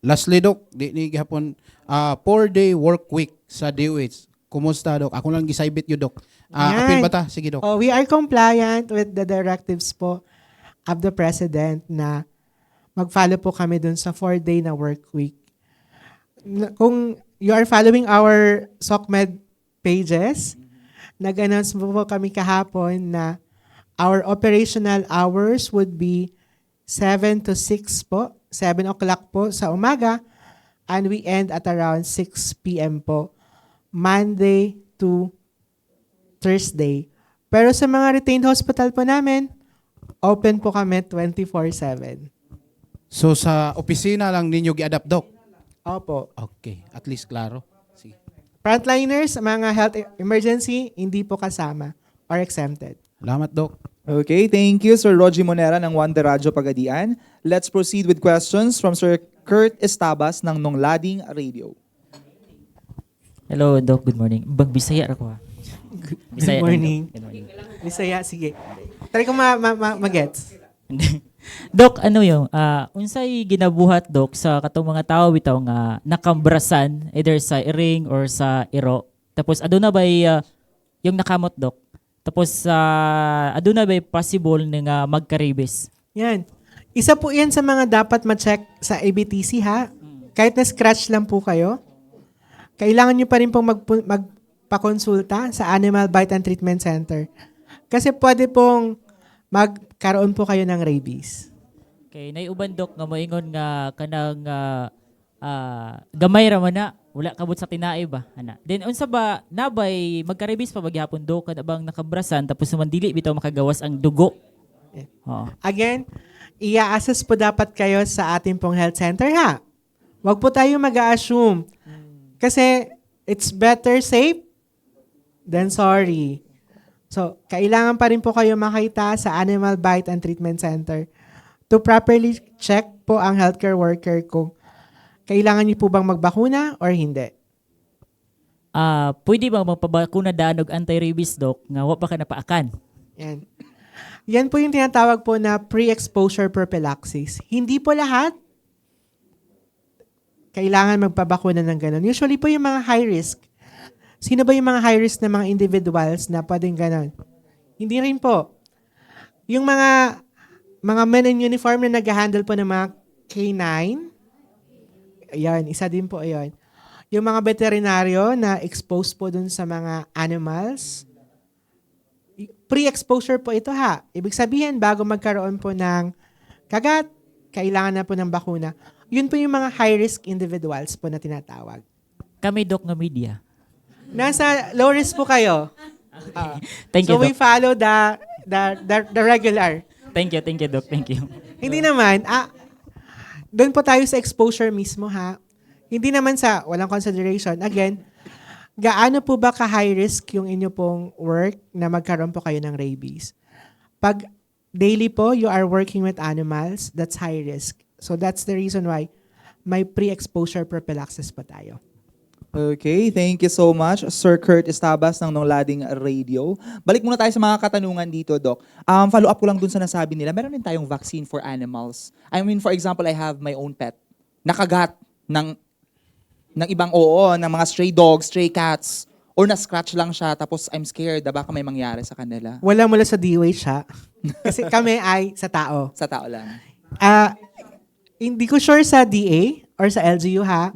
Lastly dok, di ni gihapon 4-day work week sa DOH. Kumusta dok? Ako lang gisaybit yu dok. Apil ba ta? Sige dok. We are compliant with the directives po of the President na mag-follow po kami dun sa 4-day na work week. Kung you are following our SOCMED pages, nag-announce po kami kahapon na our operational hours would be 7 to 6 po 7 o'clock po sa umaga and we end at around 6 p.m. po. Monday to Thursday. Pero sa mga retained hospital po namin, open po kami 24/7. So sa opisina lang ninyo gi-adapt, Doc? Opo. Okay, at least klaro. Sige. Frontliners, mga health emergency, hindi po kasama or exempted. Salamat, Doc. Okay, thank you, Sir Rogie Monera ng One de Radyo Pagadian. Let's proceed with questions from Sir Kurt Estabas ng Nonglading Radio. Hello, Doc. Good morning. Bisaya ra ko ha. Good morning. Good morning. Bisaya, sige. Try ko magets. Doc, ano yung unsay ginabuhat, Doc, sa katong mga tao bitaw nga nakambrasan either sa iring or sa iro. Tapos aduna bay yung nakamot, Doc. Tapos aduna bay possible nga magkaribis. Yan. Isa po yan sa mga dapat ma-check sa ABTC ha. Kahit na scratch lang po kayo, kailangan nyo pa rin pong magpakonsulta sa Animal Bite and Treatment Center. Kasi pwede pong magkaroon po kayo ng rabies. Okay, naiuban, Doc, nga moingon nga kanang gamay ra man na wala kabot sa tinae ba ana. Then unsa ba nabay magkaribis pa bagyapon, Doc, kada bang nakabrasan tapos naman dili bitaw makagawas ang dugo. Oo. Again, i-assess po dapat kayo sa ating pong health center ha. Huwag po tayo mag-assume. Kasi it's better safe than sorry. So, kailangan pa rin po kayo makita sa Animal Bite and Treatment Center to properly check po ang healthcare worker kung kailangan niyo po bang magbakuna or hindi. Pwede bang magpabakuna daan og anti-rabies, Doc, nga wa pa ka napaakan? Yan. Yan po yung tinatawag po na pre-exposure prophylaxis. Hindi po lahat kailangan magpabakuna ng ganun. Usually po yung mga high risk. Sino ba yung mga high risk na mga individuals na pwedeng ganun? Hindi rin po. Yung mga men in uniform na nag-handle po ng mga canine, ayan, isa din po ayan. Yung mga veterinaryo na exposed po dun sa mga animals, pre-exposure po ito ha. Ibig sabihin, bago magkaroon po ng kagat, kailangan na po ng bakuna. Yun po yung mga high-risk individuals po na tinatawag. Kami, Doc, nga media. Nasa low risk po kayo. Thank So you, we Doc. follow the regular. Thank you, Doc. Thank you. Hindi naman, doon po tayo sa exposure mismo ha. Hindi naman sa walang consideration. Again, gaano po ba ka-high risk yung inyo pong work na magkaroon po kayo ng rabies? Pag daily po, you are working with animals, that's high risk. So that's the reason why may pre-exposure prophylaxis pa tayo. Okay, thank you so much, Sir Kurt Estabas ng Nonglading Radio. Balik muna tayo sa mga katanungan dito, Doc. Follow up ko lang dun sa nasabi nila. Meron din tayong vaccine for animals. I mean, for example, I have my own pet. Nakagat ng ibang ng mga stray dogs, stray cats, or na-scratch lang siya, tapos I'm scared na baka may mangyari sa kanila. Wala mula sa DOH ha. Kasi kami ay sa tao. Sa tao lang. Hindi ko sure sa DA or sa LGU ha.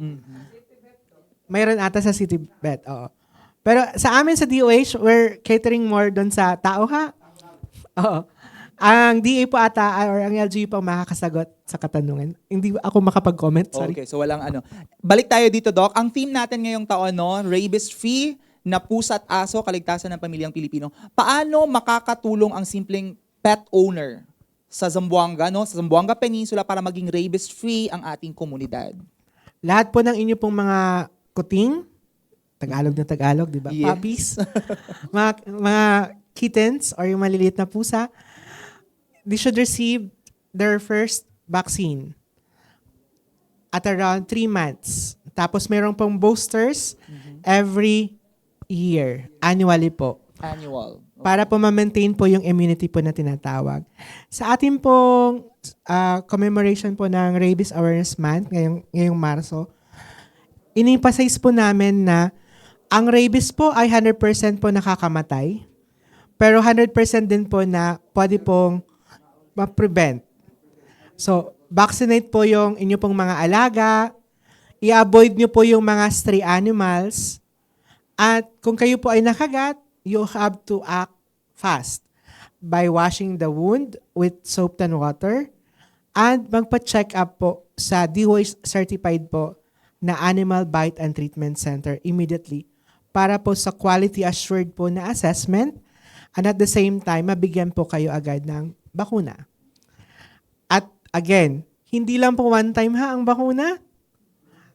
Mayroon ata sa Citybet, oo. Pero sa amin sa DOH, we're catering more doon sa tao ha. Oo. Ang DA po ata or ang LGU po makakasagot sa katanungan. Hindi ako makapag-comment, sorry. Okay, so walang ano. Balik tayo dito, Doc. Ang theme natin ngayong taon, rabies-free na pusa at aso, kaligtasan ng pamilyang Pilipino. Paano makakatulong ang simpleng pet owner sa Zamboanga, sa Zamboanga Peninsula para maging rabies-free ang ating komunidad? Lahat po ng inyo pong mga kuting, Tagalog na Tagalog, di ba? Yes. Puppies, mga kittens or yung maliliit na pusa, they should receive their first vaccine at around 3 months. Tapos mayroon pong boosters every year, annually po. Annual. Para po ma-maintain po yung immunity po na tinatawag. Sa ating pong commemoration po ng Rabies Awareness Month ngayong Marso, in-emphasize po namin na ang rabies po ay 100% po nakakamatay, pero 100% din po na pwede pong ma-prevent. So, vaccinate po yung inyo pong mga alaga, i-avoid nyo po yung mga stray animals, at kung kayo po ay nakagat, you have to act fast by washing the wound with soap and water And magpa-check up po sa DOH certified po na Animal Bite and Treatment Center immediately para po sa quality assured po na assessment and at the same time, mabigyan po kayo agad ng bakuna. At again, hindi lang po one time ang bakuna.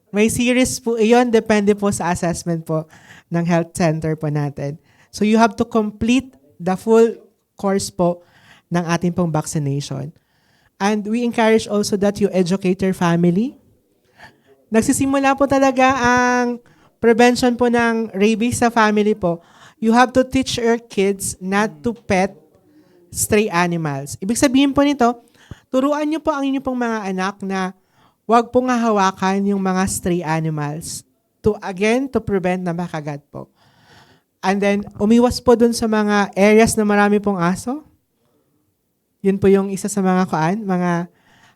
May series po iyon, depende po sa assessment po ng health center po natin. So you have to complete the full course po ng ating pong vaccination. And we encourage also that you educate your family. Nagsisimula po talaga ang prevention po ng rabies sa family po. You have to teach your kids not to pet stray animals. Ibig sabihin po nito, turuan niyo po ang inyong pong mga anak na huwag pong hahawakan yung mga stray animals to prevent na makagat po. And then, umiwas po dun sa mga areas na marami pong aso. Yun po yung isa sa mga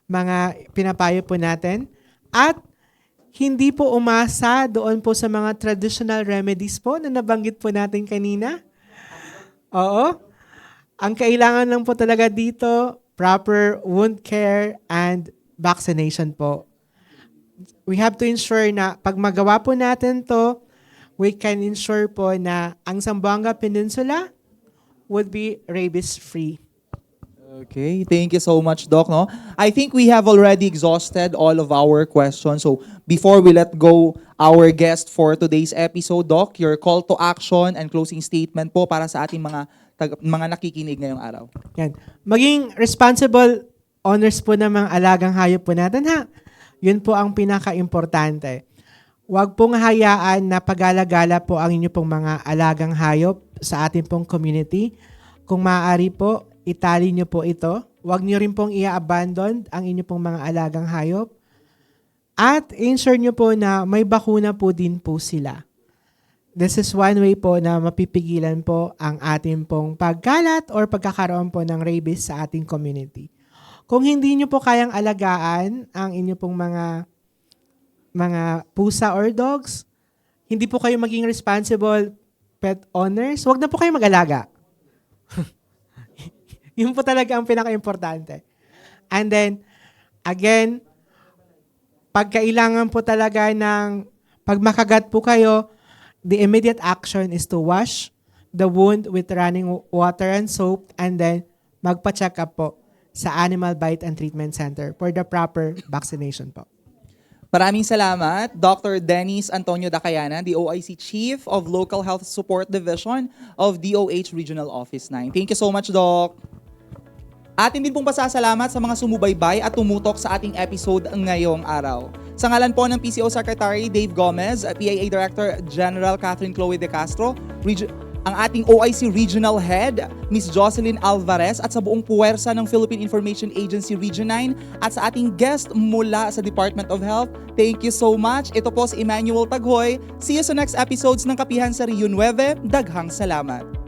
mga pinapayo po natin. At hindi po umasa doon po sa mga traditional remedies po na nabanggit po natin kanina. Oo. Ang kailangan lang po talaga dito, proper wound care and vaccination po. We have to ensure na pag magawa po natin to, we can ensure po na ang Zamboanga Peninsula would be rabies-free. Okay, thank you so much, Doc. No? I think we have already exhausted all of our questions. So before we let go our guest for today's episode, Doc, your call to action and closing statement po para sa ating mga nakikinig ngayong araw. Yan. Maging responsible owners po ng mga alagang hayop po natin, ha? Yun po ang pinaka-importante. Huwag pong hayaan na pag-alagala po ang inyo pong mga alagang hayop sa ating pong community. Kung maaari po, itali nyo po ito. Huwag nyo rin pong i-abandon ang inyo pong mga alagang hayop. At ensure nyo po na may bakuna po din po sila. This is one way po na mapipigilan po ang ating pong pagkalat or pagkakaroon po ng rabies sa ating community. Kung hindi nyo po kayang alagaan ang inyo pong mga pusa or dogs, hindi po kayo maging responsible pet owners, huwag na po kayo mag-alaga. Yun po talaga ang pinaka-importante. And then, again, pagkailangan po talaga ng, pag makagat po kayo, the immediate action is to wash the wound with running water and soap and then magpa-check up po sa Animal Bite and Treatment Center for the proper vaccination po. Maraming salamat, Dr. Dennis Antonio Dacayanan, the OIC Chief of Local Health Support Division of DOH Regional Office 9. Thank you so much, Doc. Atin din pong pasasalamat sa mga sumubaybay at tumutok sa ating episode ngayong araw. Sa ngalan po ng PCO Secretary Dave Gomez, PAA Director General Catherine Chloe De Castro, ang ating OIC Regional Head, Ms. Jocelyn Alvarez, at sa buong puwersa ng Philippine Information Agency Region 9, at sa ating guest mula sa Department of Health, thank you so much. Ito po si Emmanuel Taghoy. See you sa next episodes ng Kapihan sa Rio 9. Daghang salamat.